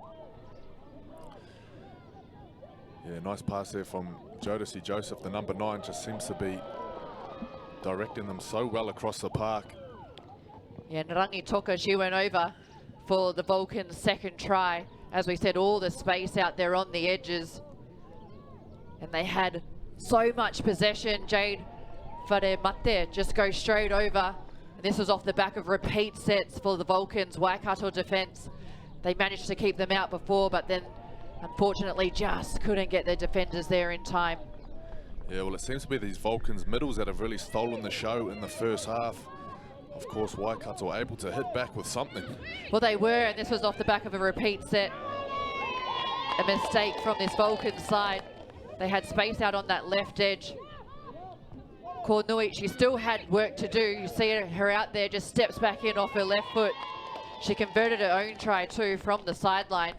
Yeah, nice pass there from Jodeci Joseph. The number 9 just seems to be directing them so well across the park. Yeah, Narangi Toka, she went over for the Vulcans' second try. As we said, all the space out there on the edges. And they had so much possession. Jade Wharemate just goes straight over. And this was off the back of repeat sets for the Vulcans' Waikato defence. They managed to keep them out before, but then unfortunately just couldn't get their defenders there in time. Yeah, well, it seems to be these Vulcans middles that have really stolen the show in the first half. Of course, Waikato able to hit back with something. Well, they were, and this was off the back of a repeat set. A mistake from this Vulcan side. They had space out on that left edge. Kornui, she still had work to do. You see her out there, just steps back in off her left foot. She converted her own try too from the sideline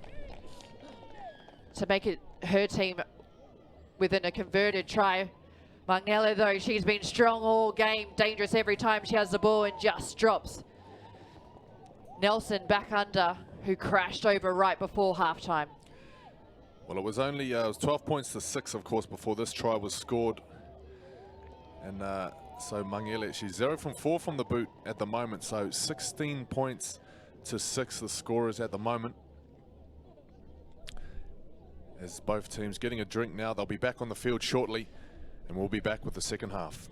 to make it her team within a converted try. Magnella, though, she's been strong all game, dangerous every time she has the ball and just drops. Nelson back under, who crashed over right before halftime. Well, it was only it was 12 points to 6, of course, before this try was scored. And so Mangele, she's 0 from 4 from the boot at the moment. So 16 points to 6, the scorers at the moment. As both teams getting a drink now, they'll be back on the field shortly, and we'll be back with the second half.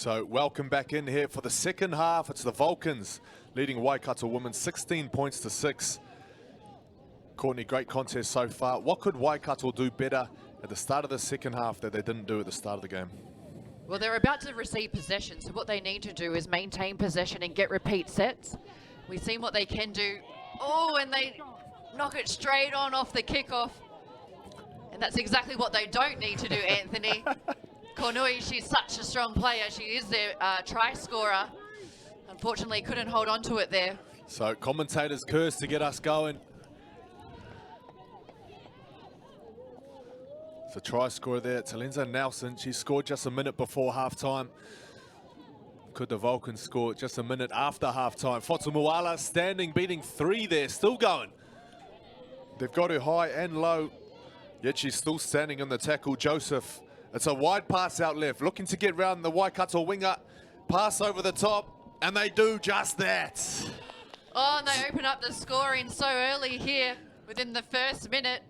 So welcome back in here for the second half. It's the Vulcans leading Waikato women 16 points to 6. Courtney, great contest so far. What could Waikato do better at the start of the second half that they didn't do at the start of the game? Well, they're about to receive possession, so what they need to do is maintain possession and get repeat sets. We've seen what they can do. Oh, and they knock it straight on off the kickoff. And that's exactly what they don't need to do, Anthony. Kornui, she's such a strong player. She is their try scorer. Unfortunately, couldn't hold on to it there. So commentators curse to get us going. It's a try scorer there, Talenza Nelson. She scored just a minute before halftime. Could the Vulcans score just a minute after halftime? Whatumuala standing, beating 3 there, still going. They've got her high and low, yet she's still standing in the tackle. Joseph, it's a wide pass out left, looking to get round the Waikato winger. Pass over the top, and they do just that. Oh, and they open up the scoring so early here within the first minute.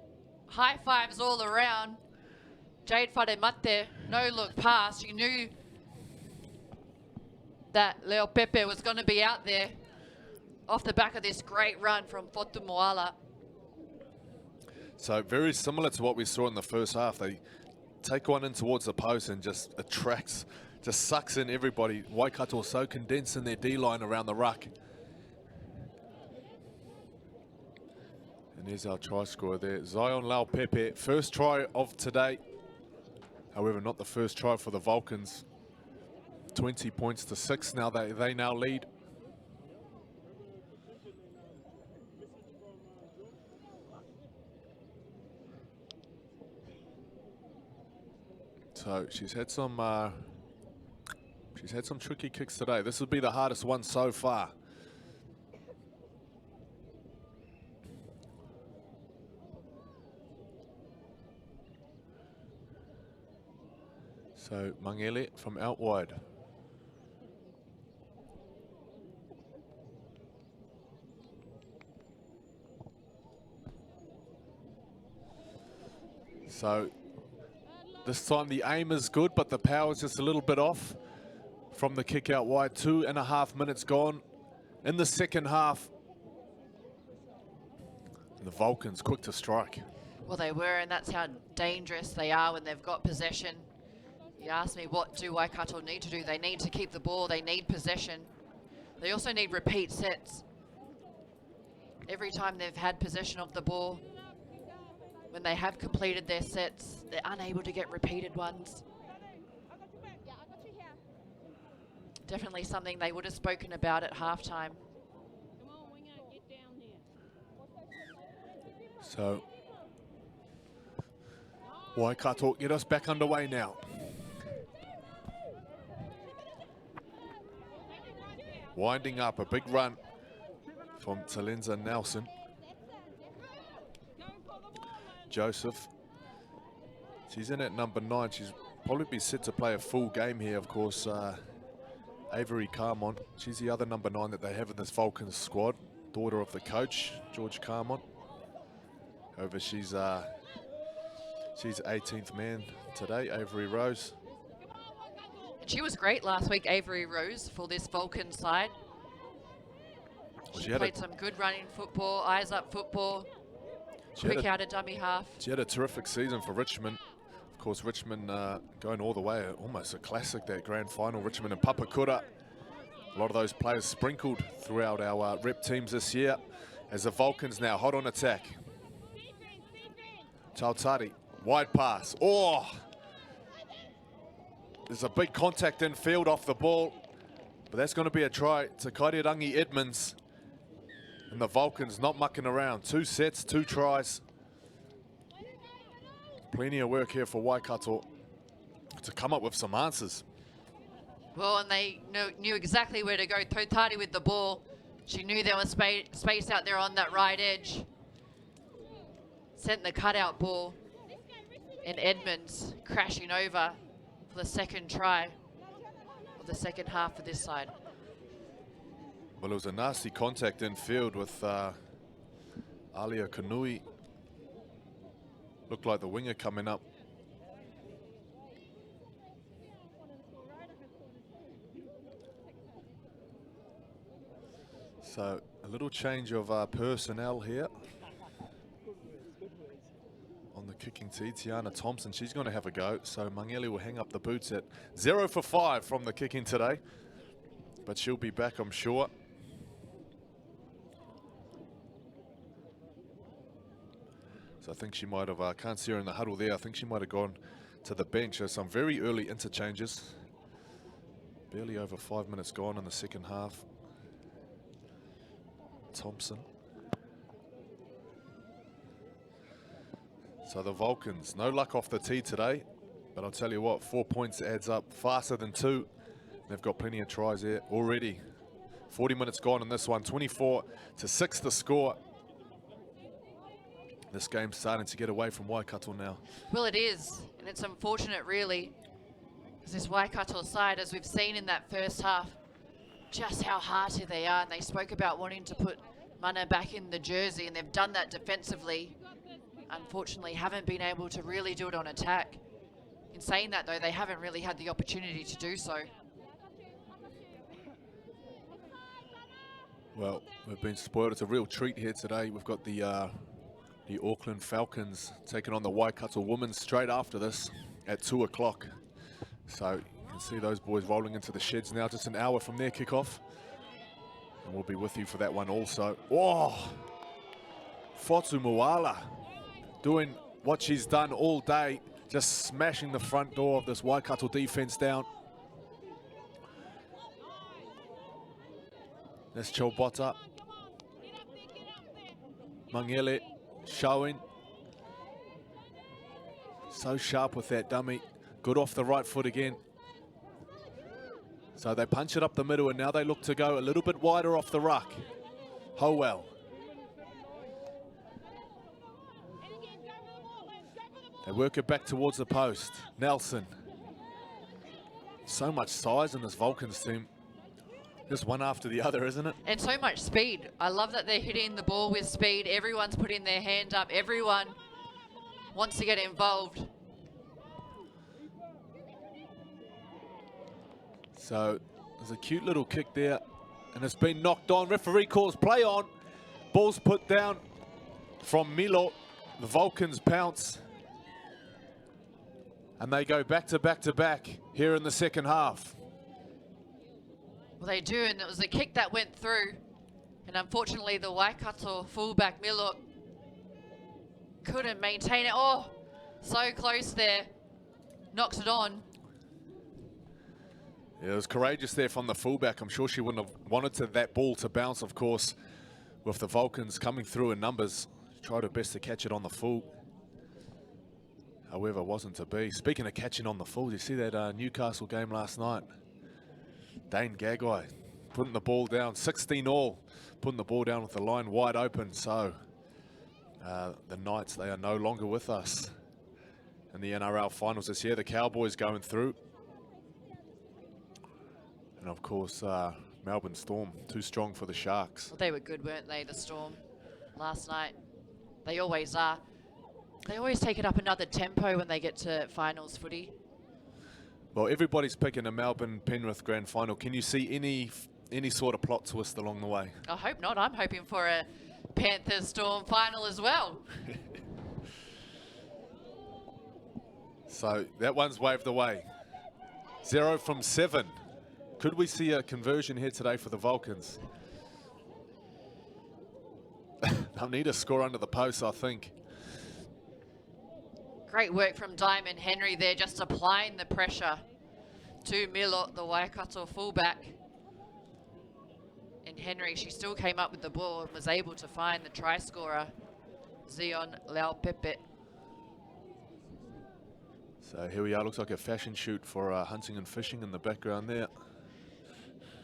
High fives all around. Jade Wharemate, no look pass. You knew that Leo Pepe was going to be out there off the back of this great run from Whatumuala. So very similar to what we saw in the first half. They take one in towards the post and just attracts, just sucks in everybody. Waikato so condensed in their D-line around the ruck. And here's our try scorer there, Zion Laupepe, first try of today. However, not the first try for the Vulcans. 20 points to 6 now, they now lead. So she's had some tricky kicks today. This would be the hardest one so far. So Mangele from out wide. So this time the aim is good, but the power is just a little bit off from the kick out wide. 2.5 minutes gone in the second half. And the Vulcans quick to strike. Well, they were, and that's how dangerous they are when they've got possession. You asked me, what do Waikato need to do? They need to keep the ball. They need possession. They also need repeat sets. Every time they've had possession of the ball, when they have completed their sets, they're unable to get repeated ones. Definitely something they would have spoken about at halftime. So Waikato get us back underway now. Winding up a big run from Talenza Nelson. Joseph, she's in at number 9. She's probably be set to play a full game here, of course. Avery Carmon, she's the other number 9 that they have in this Vulcans squad, daughter of the coach, George Carmon. However, she's 18th man today, Avery Rose. She was great last week, Avery Rose, for this Vulcan side. She played some good running football, eyes up football, quick out of dummy half. She had a terrific season for Richmond. Of course, Richmond going all the way, almost a classic, that grand final, Richmond and Papakura. A lot of those players sprinkled throughout our rep teams this year, as the Vulcans now hot on attack. Tautari, wide pass. Oh! There's a big contact in field off the ball, but that's going to be a try to Kairirangi Edmonds. And the Vulcans not mucking around. 2 sets, 2 tries. Plenty of work here for Waikato to come up with some answers. Well, and they knew exactly where to go. Tautari with the ball. She knew there was space out there on that right edge. Sent the cutout ball. And Edmonds crashing over for the second try of the second half of this side. Well, it was a nasty contact in field with Alia Kanui. Looked like the winger coming up. So a little change of personnel here. On the kicking tee, Tiana Thompson, she's going to have a go. So Mangele will hang up the boots at 0 for 5 from the kicking today. But she'll be back, I'm sure. So I think she might have, can't see her in the huddle there. I think she might have gone to the bench. There's some very early interchanges. Barely over 5 minutes gone in the second half. Thompson. So the Vulcans, no luck off the tee today, but I'll tell you what, 4 points adds up faster than 2. They've got plenty of tries there already. 40 minutes gone in this one, 24-6 the score. This game's starting to get away from Waikato now. Well, it is, and it's unfortunate really, because this Waikato side, as we've seen in that first half, just how hearty they are, and they spoke about wanting to put Mana back in the jersey, and they've done that defensively. Unfortunately, haven't been able to really do it on attack. In saying that, though, they haven't really had the opportunity to do so. Well, we've been spoiled. It's a real treat here today. We've got the Auckland Vulcans taking on the Waikato women straight after this at 2 o'clock. So you can see those boys rolling into the sheds now, just an hour from their kickoff. And we'll be with you for that one also. Oh, Fotu Moala doing what she's done all day, just smashing the front door of this Waikato defense down. That's Chobota. Mangele showing. So sharp with that dummy. Good off the right foot again. So they punch it up the middle, and now they look to go a little bit wider off the ruck. Howell. They work it back towards the post. Nelson. So much size in this Vulcans team. Just one after the other, isn't it? And so much speed. I love that they're hitting the ball with speed. Everyone's putting their hand up. Everyone wants to get involved. So there's a cute little kick there, and it's been knocked on. Referee calls play on. Ball's put down from Milo. The Vulcans pounce. And they go back to back to back here in the second half. Well, they do, and it was a kick that went through. And unfortunately, the Waikato fullback, Milo, couldn't maintain it. Oh, so close there. Knocks it on. Yeah, it was courageous there from the fullback. I'm sure she wouldn't have wanted that ball to bounce, of course, with the Vulcans coming through in numbers. She tried her best to catch it on the full. However, wasn't to be. Speaking of catching on the full, did you see that Newcastle game last night? Dane Gagai putting the ball down, 16 all, putting the ball down with the line wide open. So the Knights, they are no longer with us in the NRL finals this year. The Cowboys going through. And of course, Melbourne Storm, too strong for the Sharks. Well, they were good, weren't they, the Storm, last night? They always are. They always take it up another tempo when they get to finals footy. Well, everybody's picking a Melbourne-Penrith grand final. Can you see any sort of plot twist along the way? I hope not. I'm hoping for a Panthers Storm final as well. So that one's waved away. 0 from 7. Could we see a conversion here today for the Vulcans? They'll need a score under the post, I think. Great work from Diamond Henry there, just applying the pressure to Milo, the Waikato fullback. And Henry, she still came up with the ball and was able to find the try scorer, Zion Laupepe. So here we are, looks like a fashion shoot for hunting and fishing in the background there.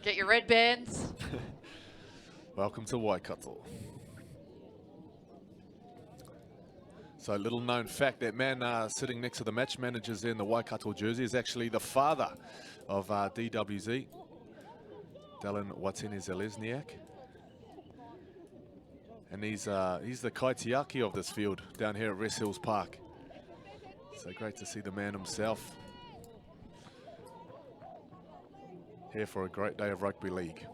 Get your red bands. Welcome to Waikato. So little known fact, that man sitting next to the match managers there in the Waikato jersey is actually the father of DWZ, Dylan Watene-Zelezniak. And he's the kaitiaki of this field down here at Rest Hills Park. So great to see the man himself here for a great day of rugby league.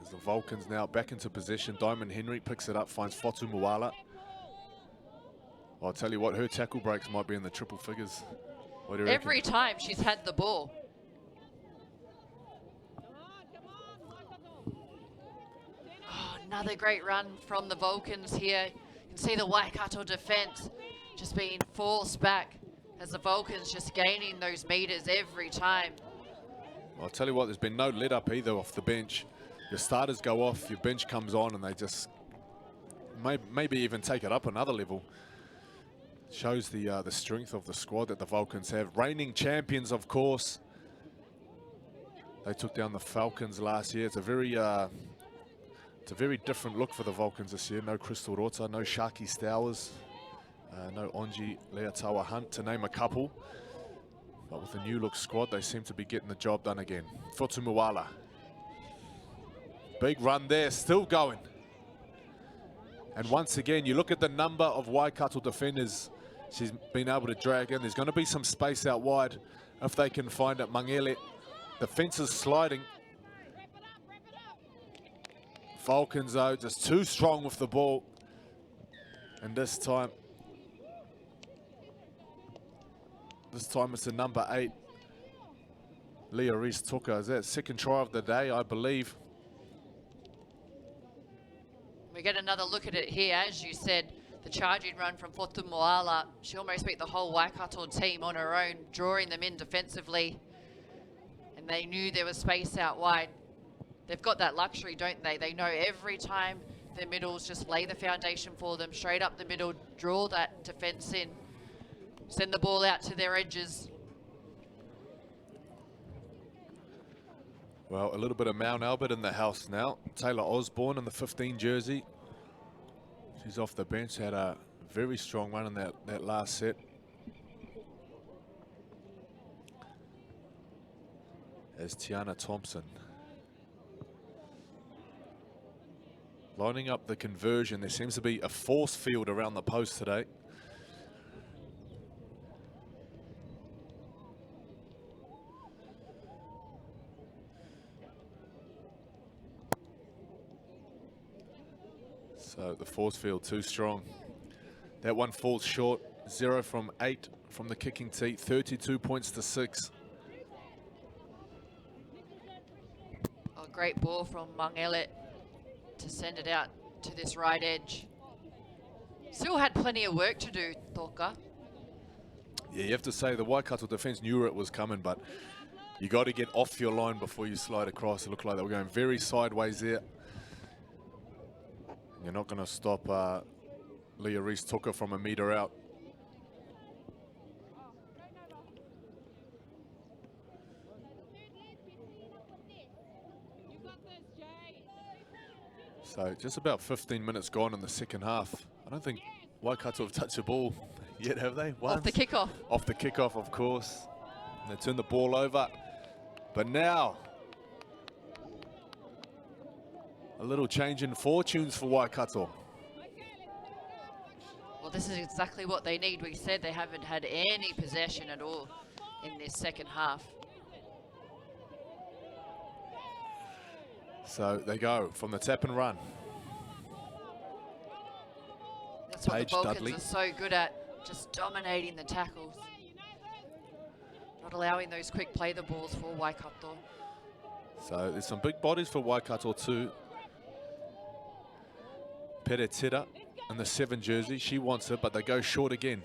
As the Vulcans now back into position. Diamond Henry picks it up, finds Fotu Moala. I'll tell you what, her tackle breaks might be in the triple figures. What do you Every reckon? time she's had the ball. Oh, another great run from the Vulcans here. You can see the Waikato defense just being forced back as the Vulcans just gaining those meters every time. I'll tell you what, there's been no let up either off the bench. Your starters go off, your bench comes on, and they just maybe even take it up another level. Shows the strength of the squad that the Vulcans have. Reigning champions, of course. They took down the Falcons last year. It's a very different look for the Vulcans this year. No Crystal Rota, no Sharky Stowers, no Onji Leatawa Hunt, to name a couple. But with the new look squad, they seem to be getting the job done again. Fotu Moala. Big run there, still going. And once again, you look at the number of Waikato defenders she's been able to drag in. There's going to be some space out wide if they can find it. Mangele, the fence is sliding. Vulcans, though, just too strong with the ball. And this time it's the number 8, Leah Reese-Tucker. Is that second try of the day, I believe? We get another look at it here. As you said, the charging run from Fotu Moala. She almost beat the whole Waikato team on her own, drawing them in defensively. And they knew there was space out wide. They've got that luxury, don't they? They know every time their middles just lay the foundation for them, straight up the middle, draw that defence in, send the ball out to their edges. Well, a little bit of Mount Albert in the house now. Taylor Osborne in the 15 jersey. She's off the bench, had a very strong run in that last set. As Tiana Thompson. Lining up the conversion. There seems to be a force field around the post today. So the force field too strong. That one falls short. 0 from 8 from the kicking tee. 32 points to 6. Oh, great ball from Mangele to send it out to this right edge. Still had plenty of work to do, Toka. Yeah, you have to say the Waikato defense knew it was coming, but you got to get off your line before you slide across. It looked like they were going very sideways there. You're not going to stop Leah Reese-Tucker from a metre out. So just about 15 minutes gone in the second half. I don't think Waikato have touched the ball yet, have they? Once. Off the kickoff. Off the kickoff, of course. And they turn the ball over. But now, a little change in fortunes for Waikato. Well, this is exactly what they need. We said they haven't had any possession at all in this second half. So they go from the tap and run. That's what Paige the Vulcans Dudley. are so good at, just dominating the tackles. Not allowing those quick play the balls for Waikato. So there's some big bodies for Waikato too. Peretira in the 7 jersey, she wants it, but they go short again.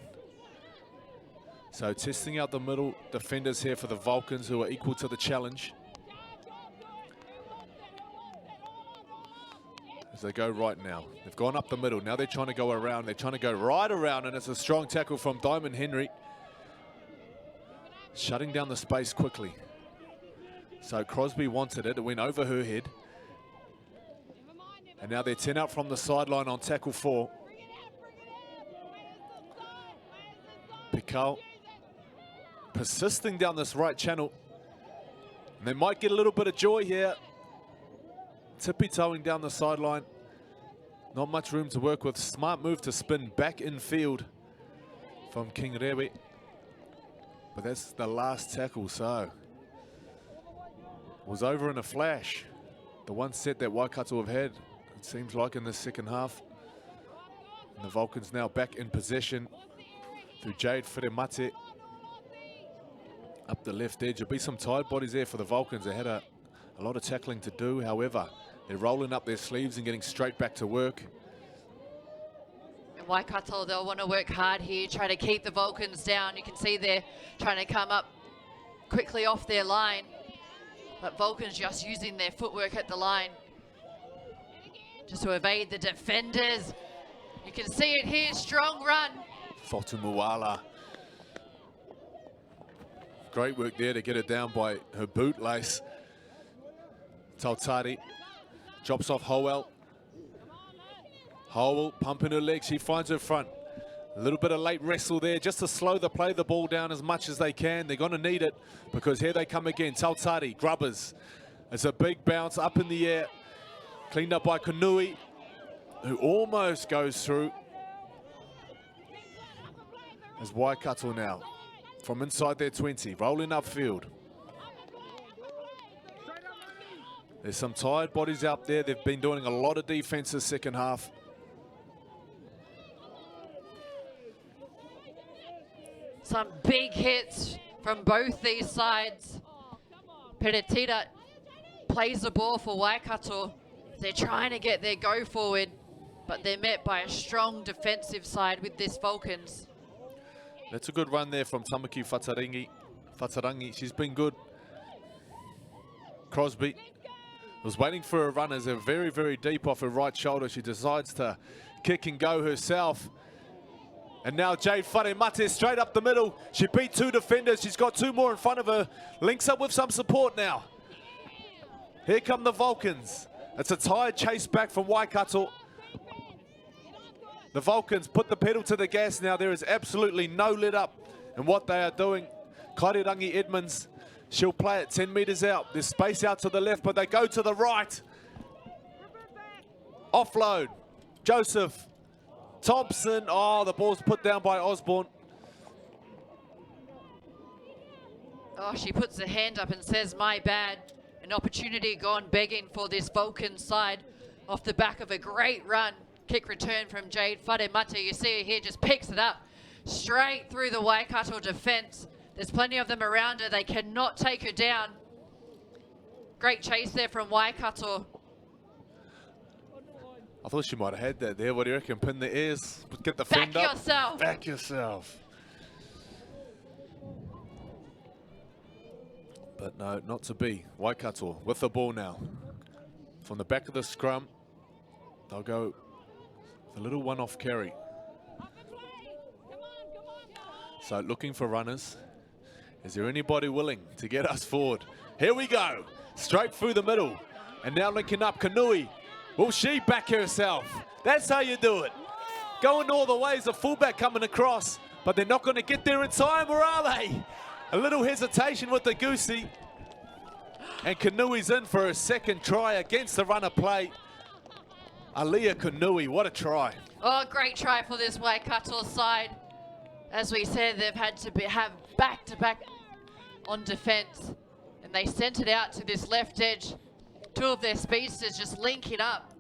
So testing out the middle defenders here for the Vulcans, who are equal to the challenge. As they go right now. They've gone up the middle. Now they're trying to go around. They're trying to go right around, and it's a strong tackle from Diamond Henry. Shutting down the space quickly. So Crosby wanted it. It went over her head. And now they're 10 out from the sideline on tackle 4. Pikau persisting down this right channel. And they might get a little bit of joy here. Tippy-toeing down the sideline. Not much room to work with. Smart move to spin back in field from King Rewe. But that's the last tackle, so it was over in a flash. The the one set that Waikato have had, it seems like, in the second half. And the Vulcans now back in possession through Jade Whiremate. Up the left edge. There'll be some tired bodies there for the Vulcans. They had a lot of tackling to do. However, they're rolling up their sleeves and getting straight back to work. And Waikato, they'll want to work hard here, try to keep the Vulcans down. You can see they're trying to come up quickly off their line. But Vulcans just using their footwork at the line just to evade the defenders. You can see it here, strong run. Whatumuala. Great work there to get it down by her bootlace. Tautari drops off Howell. Howell pumping her legs, she finds her front. A little bit of late wrestle there just to slow the play the ball down as much as they can. They're going to need it because here they come again. Tautari, grubbers. It's a big bounce up in the air. Cleaned up by Kanui, who almost goes through. As Waikato now from inside their 20, rolling upfield. There's some tired bodies out there. They've been doing a lot of defense this second half. Some big hits from both these sides. Peretira plays the ball for Waikato. They're trying to get their go forward, but they're met by a strong defensive side with this Vulcans. That's a good run there from Tamaki Whatarangi. She's been good. Crosby was waiting for a run as they're very, very deep off her right shoulder. She decides to kick and go herself. And now Jade Whiremate straight up the middle. She beat two defenders. She's got two more in front of her. Links up with some support now. Here come the Vulcans. It's a tired chase back from Waikato. The Vulcans put the pedal to the gas now. There is absolutely no let up in what they are doing. Kairerangi Edmonds, she'll play it 10 metres out. There's space out to the left, but they go to the right. Offload. Joseph. Thompson. Oh, the ball's put down by Osborne. Oh, she puts her hand up and says, my bad. An opportunity gone begging for this Vulcan side off the back of a great run. Kick return from Jade Whiremate. You see her here, just picks it up straight through the Waikato defense. There's plenty of them around her. They cannot take her down. Great chase there from Waikato. I thought she might have had that there. What do you reckon? Pin the ears, get the fend up. Back yourself. Back yourself. But no, not to be. Waikato with the ball now. From the back of the scrum, they'll go with a little one-off carry. So looking for runners. Is there anybody willing to get us forward? Here we go. Straight through the middle. And now linking up Kanui. Will she back herself? That's how you do it. Going all the ways, a fullback coming across, but they're not going to get there in time, or are they? A little hesitation with the Goosey. And Kanui's in for her second try against the runner play. Aliyah Kanui, what a try. Oh, great try for this Waikato side. As we said, they've had to have back-to-back on defense. And they sent it out to this left edge. Two of their speedsters just linking up.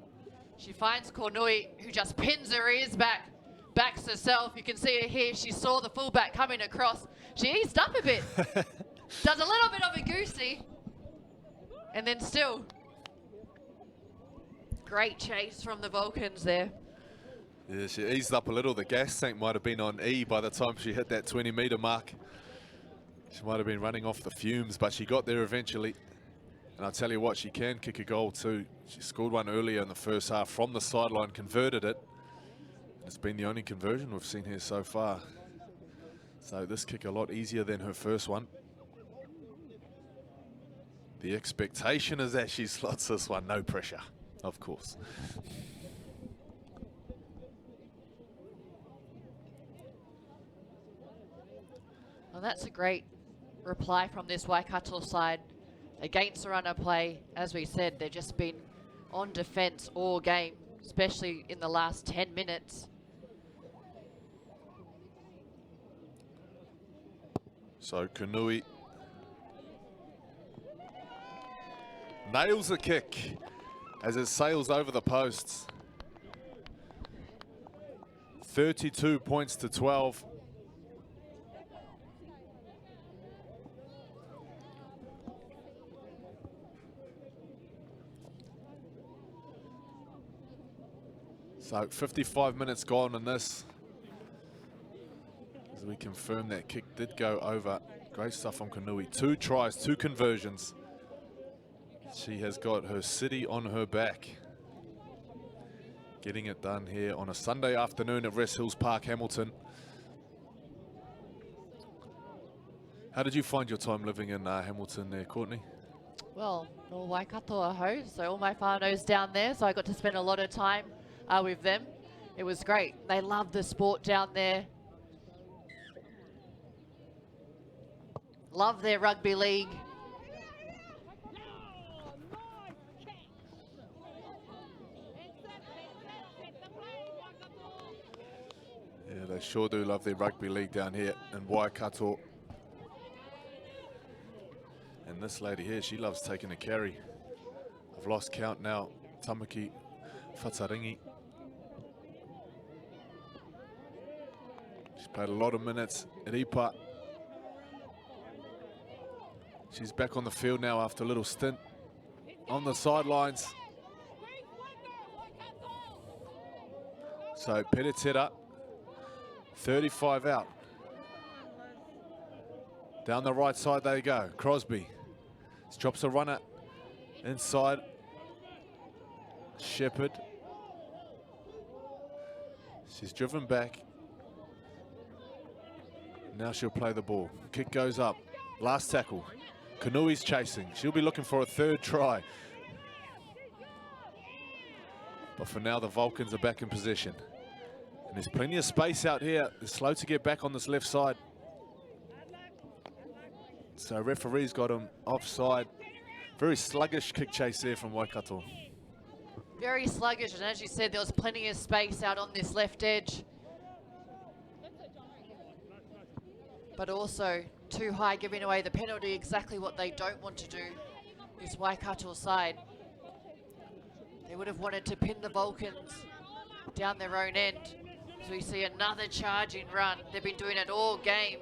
She finds Kornui, who just pins her ears back, backs herself. You can see her here. She saw the fullback coming across. She eased up a bit. Does a little bit of a goosey. And then still. Great chase from the Vulcans there. Yeah, she eased up a little. The gas tank might have been on E by the time she hit that 20-metre mark. She might have been running off the fumes, but she got there eventually. And I'll tell you what, she can kick a goal too. She scored one earlier in the first half from the sideline, converted it. It's been the only conversion we've seen here so far. So this kick a lot easier than her first one. The expectation is that she slots this one, no pressure, of course. Well, that's a great reply from this Waikato side. Against the runner play, as we said, they've just been on defense all game, especially in the last 10 minutes. So Kanui nails the kick. as it sails over the posts. 32 points to 12. So 55 minutes gone in this. As we confirm that kick did go over. Great stuff from Kanui. 2 tries, 2 conversions. She has got her city on her back. Getting it done here on a Sunday afternoon at Rest Hills Park, Hamilton. How did you find your time living in Hamilton there, Courtney? Well, Waikato are host, so all my whānau's down there, so I got to spend a lot of time with them. It was great. They love the sport down there. Love their rugby league. Yeah, they sure do love their rugby league down here in Waikato. And this lady here, she loves taking a carry. I've lost count now. Tamaki Whataringi. She's played a lot of minutes at Ipa. She's back on the field now after a little stint on the sidelines. So Peretera, 35 out. Down the right side they go. Crosby drops a runner inside. Shepherd. She's driven back. Now she'll play the ball. Kick goes up. Last tackle. Kanui's chasing. She'll be looking for a 3rd try. But for now, the Vulcans are back in possession. And there's plenty of space out here. They're slow to get back on this left side. So referee's got him offside. Very sluggish kick chase there from Waikato. Very sluggish, and as you said, there was plenty of space out on this left edge. But also too high, giving away the penalty, exactly what they don't want to do, this Waikato side. They would have wanted to pin the Vulcans down their own end. So we see another charging run. They've been doing it all game.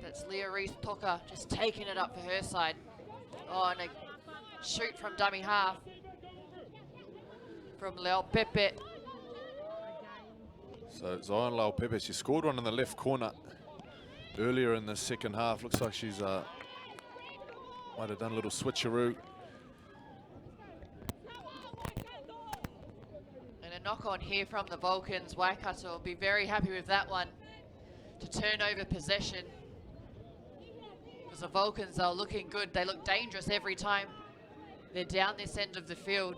That's Leah Reese-Toka just taking it up for her side. Oh, and a shoot from dummy half from Leo Pepe. So Zion Leo Pepe, she scored one in the left corner earlier in the second half. Looks like she's might have done a little switcheroo. And a knock on here from the Vulcans. Waikato will be very happy with that one to turn over possession. Because the Vulcans are looking good. They look dangerous every time they're down this end of the field.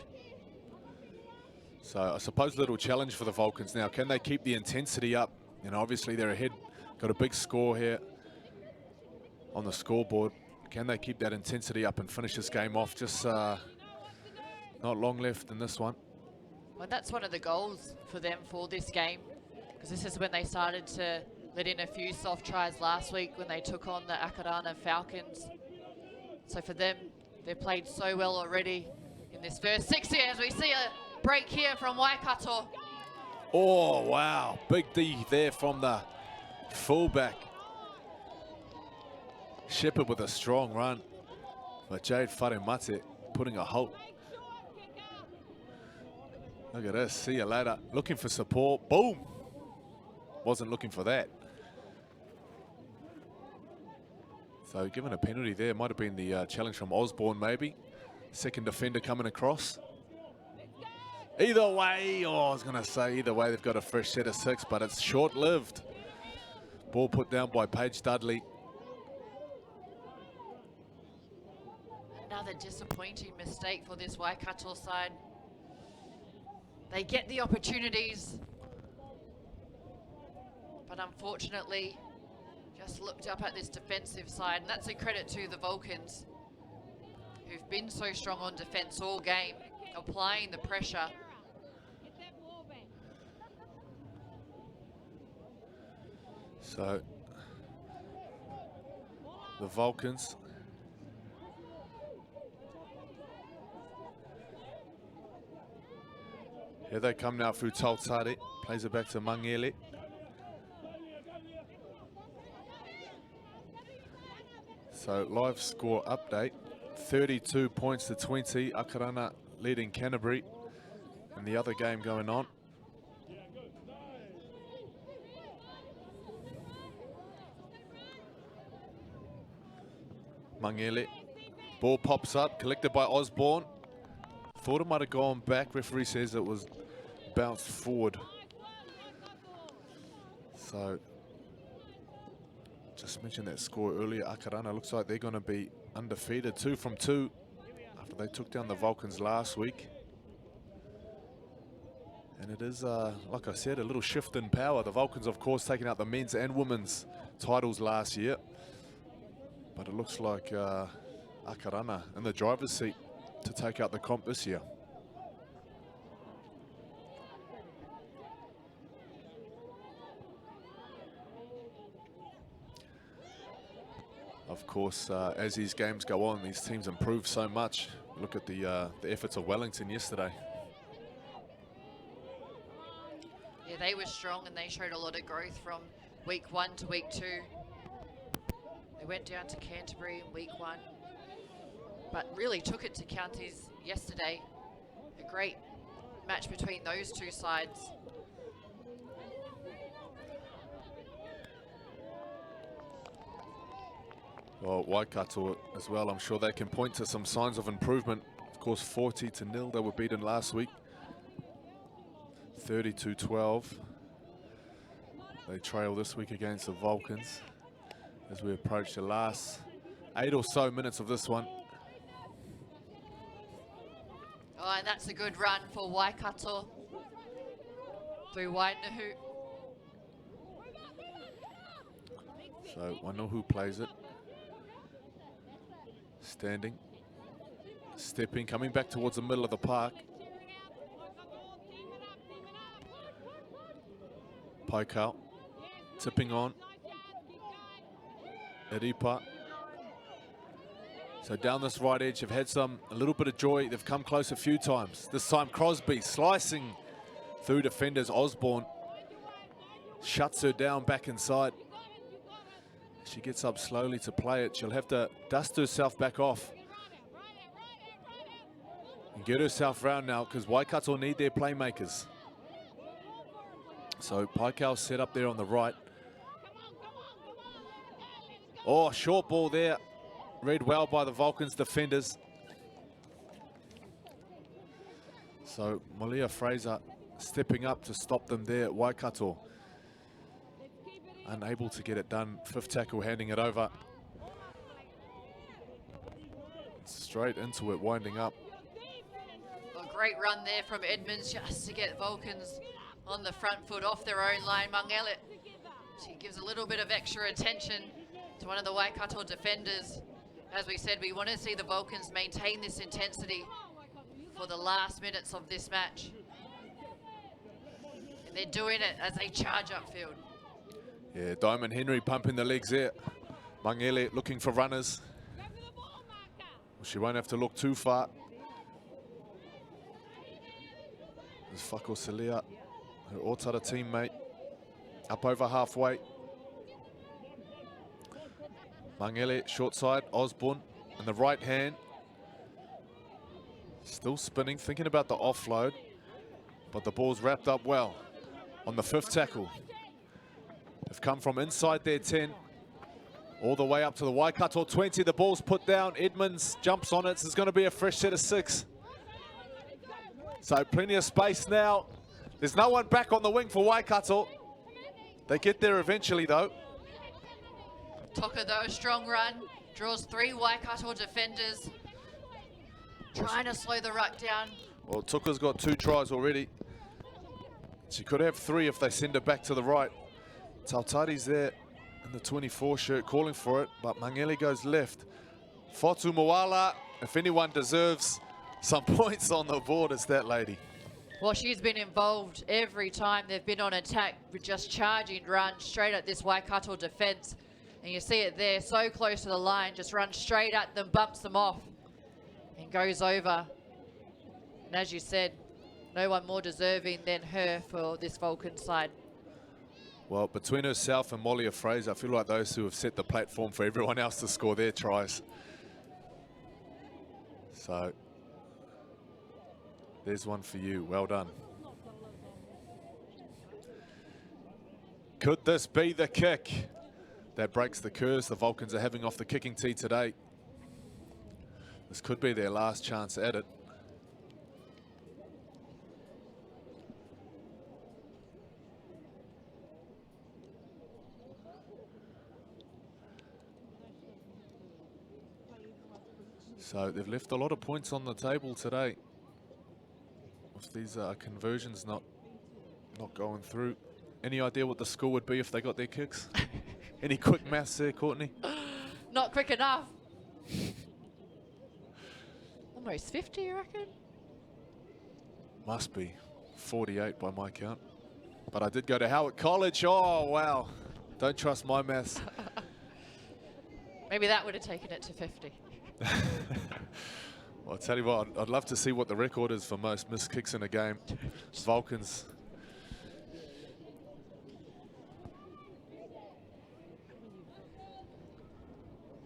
So I suppose a little challenge for the Vulcans now. Can they keep the intensity up? You know, obviously they're ahead. Got a big score here on the scoreboard. Can they keep that intensity up and finish this game off? Just not long left in this one. Well, that's one of the goals for them for this game, because this is when they started to let in a few soft tries last week when they took on the Akarana Vulcans. So for them, they've played so well already in this first 60 as we see a break here from Waikato. Oh, wow. Big D there from the fullback. Shepherd with a strong run. But Jade Wharemate putting a halt. Look at this. See you later. Looking for support. Boom. Wasn't looking for that. So given a penalty there, might have been the challenge from Osborne maybe. Second defender coming across. Either way, oh, I was going to say either way, they've got a fresh set of 6, but it's short-lived. Ball put down by Paige Dudley. Another disappointing mistake for this Waikato side. They get the opportunities, but unfortunately just looked up at this defensive side, and that's a credit to the Vulcans, who've been so strong on defense all game, applying the pressure. So the Vulcans Here they come now through Tautari. Plays it back to Mangele. So live score update. 32 points to 20. Akarana leading Canterbury. And the other game going on. Mangele. Ball pops up, collected by Osborne. Thought it might have gone back. Referee says it was bounced forward. So, just mentioned that score earlier. Akarana looks like they're going to be undefeated. 2 from 2 after they took down the Vulcans last week. And it is, like I said, a little shift in power. The Vulcans, of course, taking out the men's and women's titles last year. But it looks like Akarana in the driver's seat to take out the comp this year. Of course, as these games go on, these teams improve so much. Look at the efforts of Wellington yesterday. Yeah, they were strong and they showed a lot of growth from week 1 to week 2. They went down to Canterbury in week 1, but really took it to counties yesterday. A great match between those two sides. Well, Waikato as well, I'm sure they can point to some signs of improvement. Of course, 40-0, they were beaten last week. 30-12. They trail this week against the Vulcans as we approach the last 8 or so minutes of this one. Oh, and that's a good run for Waikato through Wainahu. So Wainahu plays it. Standing, stepping, coming back towards the middle of the park. Paikau, tipping on. Eripa. So down this right edge, have had a little bit of joy. They've come close a few times. This time Crosby slicing through defenders. Osborne shuts her down back inside. She gets up slowly to play it. She'll have to dust herself back off and get herself round now, because Waikato need their playmakers. So Paikau set up there on the right. Oh, short ball there. Read well by the Vulcans defenders. So Malia Fraser stepping up to stop them there at Waikato. Unable to get it done. 5th tackle, handing it over. Straight into it, winding up. A great run there from Edmonds just to get Vulcans on the front foot off their own line. Mangele, she gives a little bit of extra attention to one of the Waikato defenders. As we said, we want to see the Vulcans maintain this intensity for the last minutes of this match. And they're doing it as they charge upfield. Yeah, Diamond Henry pumping the legs there. Mangele looking for runners. She won't have to look too far. There's Fako Celia, her Otara teammate, up over halfway. Mangele, short side, Osborne, and the right hand. Still spinning, thinking about the offload, but the ball's wrapped up well on the 5th tackle. They've come from inside their 10, all the way up to the Waikato 20. The ball's put down. Edmonds jumps on it. So it's going to be a fresh set of 6. So plenty of space now. There's no one back on the wing for Waikato. They get there eventually, though. Toka, though, a strong run. Draws 3 Waikato defenders. Trying to slow the ruck down. Well, Toka's got 2 tries already. She could have 3 if they send her back to the right. Tautari's there in the 24 shirt calling for it, but Mangele goes left. Fotu Moala, if anyone deserves some points on the board, it's that lady. Well, she's been involved every time they've been on attack with just charging run straight at this Waikato defence. And you see it there, so close to the line, just runs straight at them, bumps them off, and goes over. And as you said, No one more deserving than her for this Vulcan side. Well, between herself and Molly Fraser, I feel like those two have set the platform for everyone else to score their tries. So, there's one for you. Well done. Could this be the kick that breaks the curse the Vulcans are having off the kicking tee today? This could be their last chance at it. So they've left a lot of points on the table today. With these conversions not going through. Any idea what the score would be if they got their kicks? Any quick maths there, Courtney? Not quick enough. Almost 50, you reckon? Must be 48 by my count. But I did go to Howard College. Oh, wow. Don't trust my maths. Maybe that would have taken it to 50. Well, I'll tell you what, I'd love to see what the record is for most missed kicks in a game. Vulcans.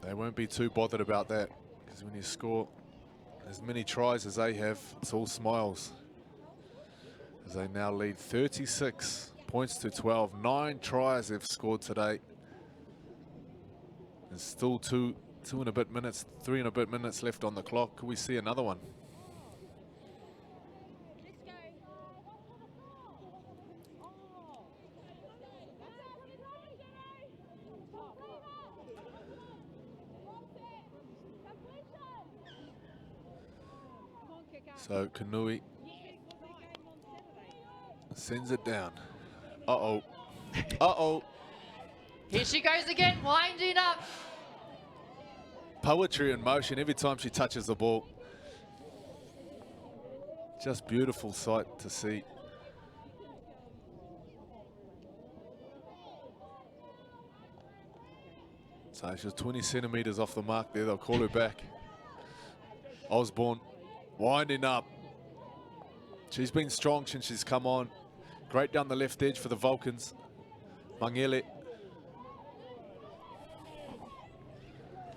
They won't be too bothered about that, because when you score as many tries as they have, it's all smiles. As they now lead 36 points to 12. 9 tries they've scored today. There's still 3 and a bit minutes left on the clock. Could we see another one? So Kanui sends it down. Uh-oh. Uh-oh. Here she goes again, winding up. Poetry in motion every time she touches the ball. Just beautiful sight to see. So she's 20 centimeters off the mark there. They'll call her back. Osborne winding up. She's been strong since she's come on. Great down the left edge for the Vulcans. Mangele.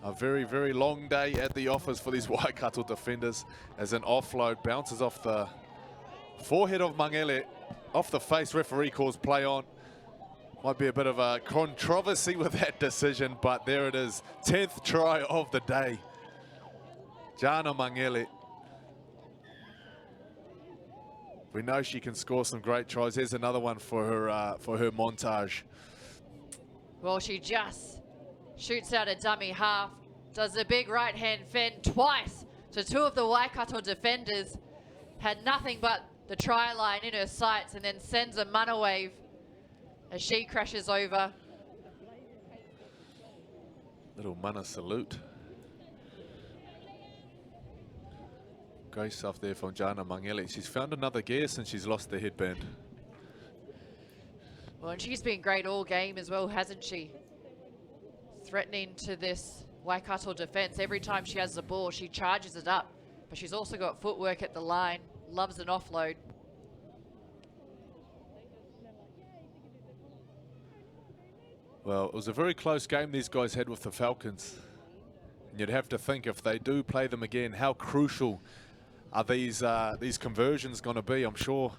A very, very long day at the office for these Waikato defenders as an offload bounces off the forehead of Mangele. Off the face, referee calls play on. Might be a bit of a controversy with that decision, but there it is. 10th try of the day. Jana Mangele. We know she can score some great tries. Here's another one for her montage. Well, she just shoots out a dummy half, does a big right-hand fend twice to 2 of the Waikato defenders, had nothing but the try line in her sights, and then sends a mana wave as she crashes over. Little mana salute. Great stuff there from Jana Mangele. She's found another gear since she's lost the headband. Well, and she's been great all game as well, hasn't she? Threatening to this Waikato defense. Every time she has the ball, she charges it up. But she's also got footwork at the line, loves an offload. Well, it was a very close game these guys had with the Falcons. And you'd have to think if they do play them again, how crucial are these conversions going to be? I'm sure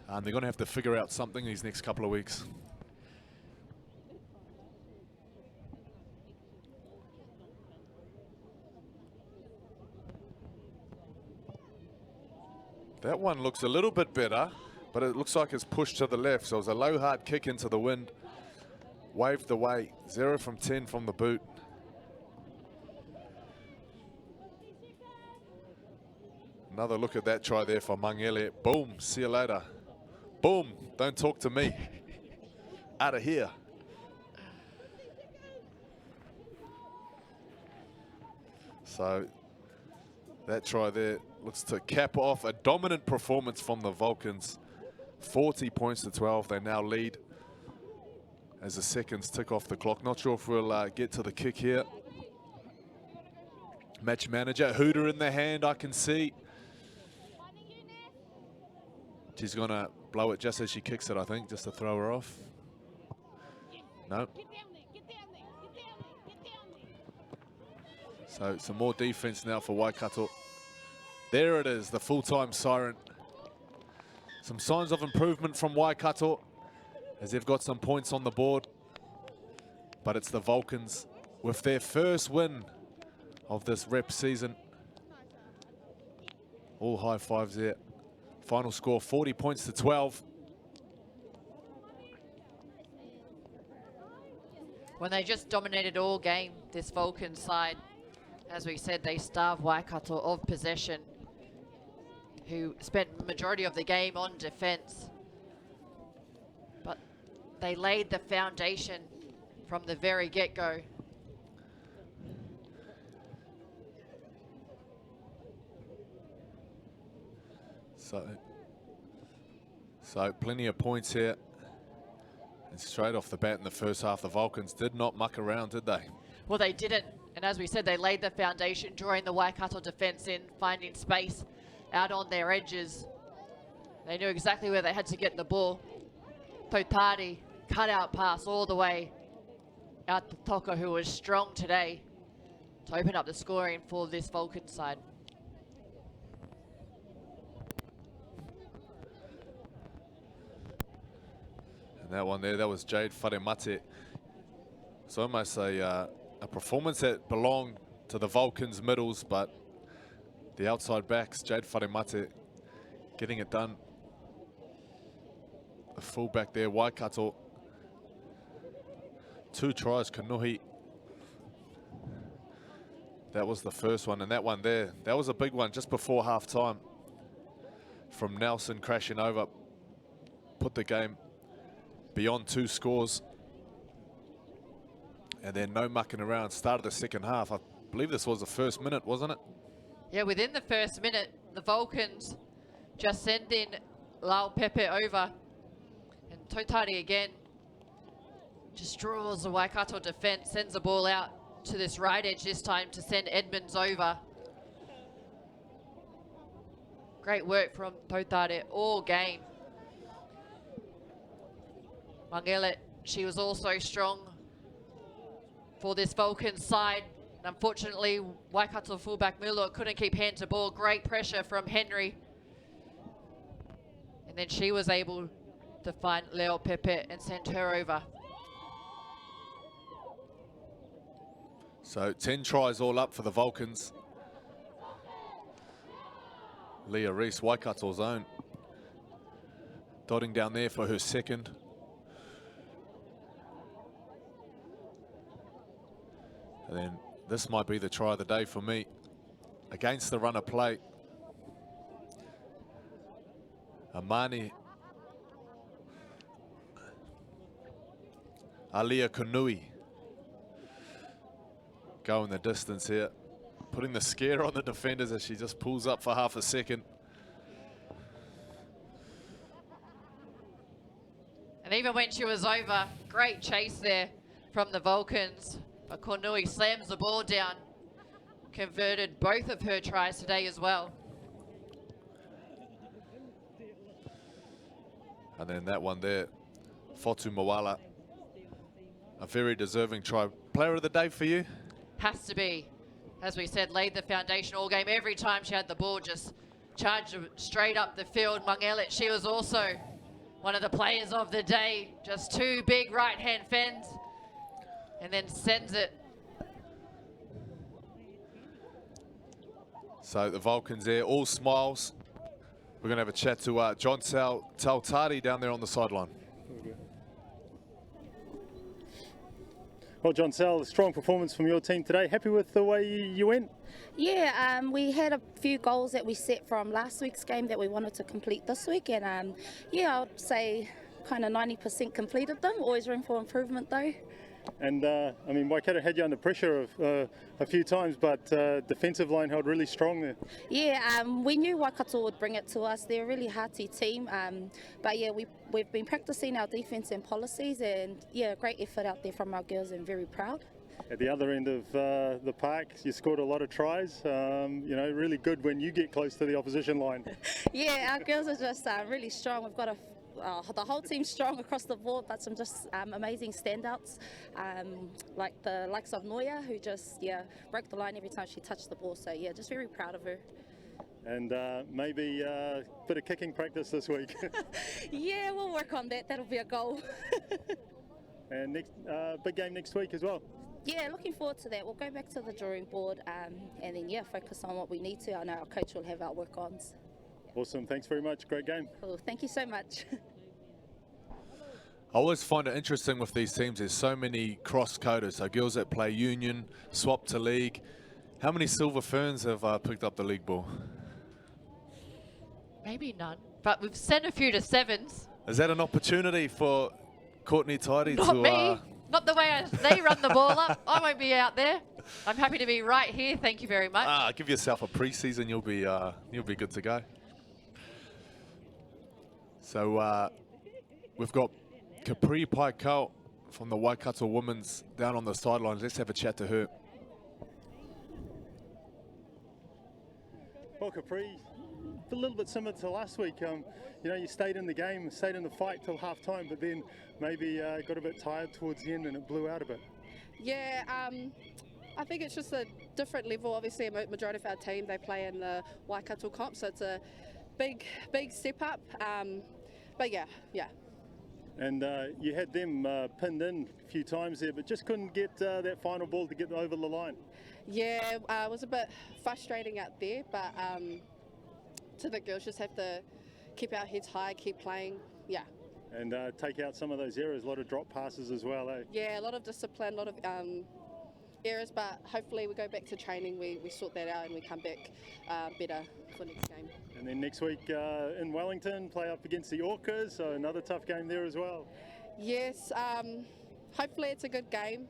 they're going to have to figure out something these next couple of weeks. That one looks a little bit better, but it looks like it's pushed to the left. So it was a low, hard kick into the wind. Waved away. 0 from 10 from the boot. Another look at that try there for Mangele. Boom, see you later. Boom, don't talk to me. Out of here. So that try there looks to cap off a dominant performance from the Vulcans. 40 points to 12. They now lead as the seconds tick off the clock. Not sure if we'll get to the kick here. Match manager, hooter in the hand, I can see. She's going to blow it just as she kicks it, I think, just to throw her off. No. So some more defense now for Waikato. There it is, the full-time siren. Some signs of improvement from Waikato as they've got some points on the board. But it's the Vulcans with their first win of this rep season. All high fives there. Final score 40 points to 12. When they just dominated all game, this Vulcan side, as we said, they starved Waikato of possession, who spent the majority of the game on defense. But they laid the foundation from the very get-go. So plenty of points here. And straight off the bat in the first half, the Vulcans did not muck around, did they? Well, they didn't. And as we said, they laid the foundation, drawing the Waikato defense in, finding space out on their edges. They knew exactly where they had to get the ball. Tautari, cut out pass all the way out to Toka, who was strong today, to open up the scoring for this Vulcan side. And that one there, that was Jade Wharemate. It's almost a performance that belonged to the Vulcans middles, but the outside backs, Jade Wharemate, getting it done. The fullback there, Waikato. 2 tries, Kanuhi. That was the first one, and that one there, that was a big one just before half-time from Nelson crashing over. Put the game beyond 2 scores. And then no mucking around. Started the second half. I believe this was the first minute, wasn't it? Yeah, within the first minute, the Vulcans just send in Lau Pepe over. And Tautari again just draws the Waikato defense, sends the ball out to this right edge this time to send Edmonds over. Great work from Tautari all game. Mangelet, she was also strong for this Vulcan side. Unfortunately, Waikato fullback Mulo couldn't keep hand to ball. Great pressure from Henry. And then she was able to find Leo Pepe and send her over. So 10 tries all up for the Vulcans. Leah Reese, Waikato's own, dotting down there for her second. And then this might be the try of the day for me. Against the runner play. Amani Alia Kanui going the distance here. Putting the scare on the defenders as she just pulls up for half a second. And even when she was over, great chase there from the Vulcans. But Kornui slams the ball down. Converted both of her tries today as well. And then that one there, Fotu Mawala. A very deserving try. Player of the day for you? Has to be. As we said, laid the foundation all game. Every time she had the ball, just charged straight up the field. Mangelet, she was also one of the players of the day. Just 2 big right-hand fends. And then sends it. So the Vulcans there, all smiles. We're going to have a chat to John Tautari down there on the sideline. Well, John Sal, a strong performance from your team today. Happy with the way you went? Yeah, we had a few goals that we set from last week's game that we wanted to complete this week. And yeah, I'd say kind of 90% completed them. Always room for improvement though. And I mean, Waikato had you under pressure a few times, but defensive line held really strong there. Yeah, we knew Waikato would bring it to us. They're a really hearty team, but yeah, we've been practicing our defence and policies, and yeah, great effort out there from our girls and very proud. At the other end of the park, you scored a lot of tries. You know, really good when you get close to the opposition line. Yeah, our girls are just really strong. We've got the whole team's strong across the board, but some just amazing standouts, like the likes of Noya, who just broke the line every time she touched the ball. So yeah, just very proud of her. And maybe a bit of kicking practice this week. Yeah, we'll work on that. That'll be a goal. And next big game next week as well. Yeah, looking forward to that. We'll go back to the drawing board and then focus on what we need to. I know our coach will have our work-ons. Awesome, thanks very much. Great game. Cool, thank you so much. I always find it interesting with these teams. There's so many cross-coders, so girls that play union, swap to league. How many Silver Ferns have picked up the league ball? Maybe none, but we've sent a few to sevens. Is that an opportunity for Courtney Tidy Not to... me. Not the way they run the ball up. I won't be out there. I'm happy to be right here. Thank you very much. give yourself a pre-season. You'll be good to go. So we've got Capri Paikau from the Waikato Women's down on the sidelines. Let's have a chat to her. Well, Capri, a little bit similar to last week. You know, you stayed in the game, stayed in the fight till half time, but then maybe got a bit tired towards the end and it blew out a bit. Yeah, I think it's just a different level. Obviously, a majority of our team, they play in the Waikato comp, so it's a big step up. But yeah. And you had them pinned in a few times there, but just couldn't get that final ball to get over the line. Yeah, it was a bit frustrating out there, but to the girls, just have to keep our heads high, keep playing, yeah. And take out some of those errors, a lot of drop passes as well, eh? Yeah, a lot of discipline, a lot of errors, but hopefully we go back to training, we sort that out and we come back better for next game. And then next week in Wellington, play up against the Orcas, so another tough game there as well. Yes, hopefully it's a good game.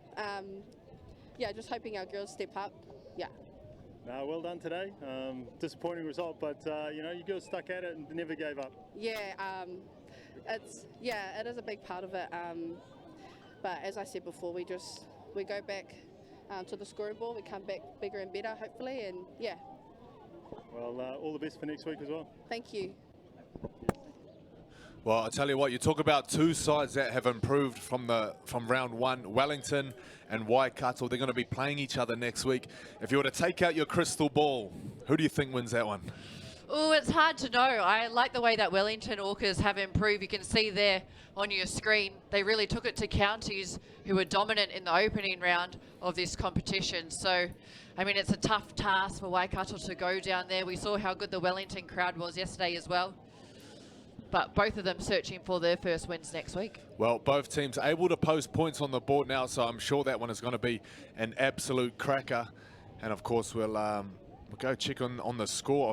Yeah, just hoping our girls step up, yeah. No, well done today. Disappointing result, but you know, you girls stuck at it and never gave up. Yeah, it is a big part of it. But as I said before, we go back to the scoring ball. We come back bigger and better, hopefully, and yeah. Well, all the best for next week as well. Thank you. Well, I tell you what, you talk about two sides that have improved from round one, Wellington and Waikato. They're going to be playing each other next week. If you were to take out your crystal ball, who do you think wins that one? Oh, it's hard to know. I like the way that Wellington Orcas have improved. You can see there on your screen, they really took it to counties who were dominant in the opening round of this competition. So, I mean, it's a tough task for Waikato to go down there. We saw how good the Wellington crowd was yesterday as well. But both of them searching for their first wins next week. Well, both teams able to post points on the board now, so I'm sure that one is going to be an absolute cracker. And of course, we'll go check on the score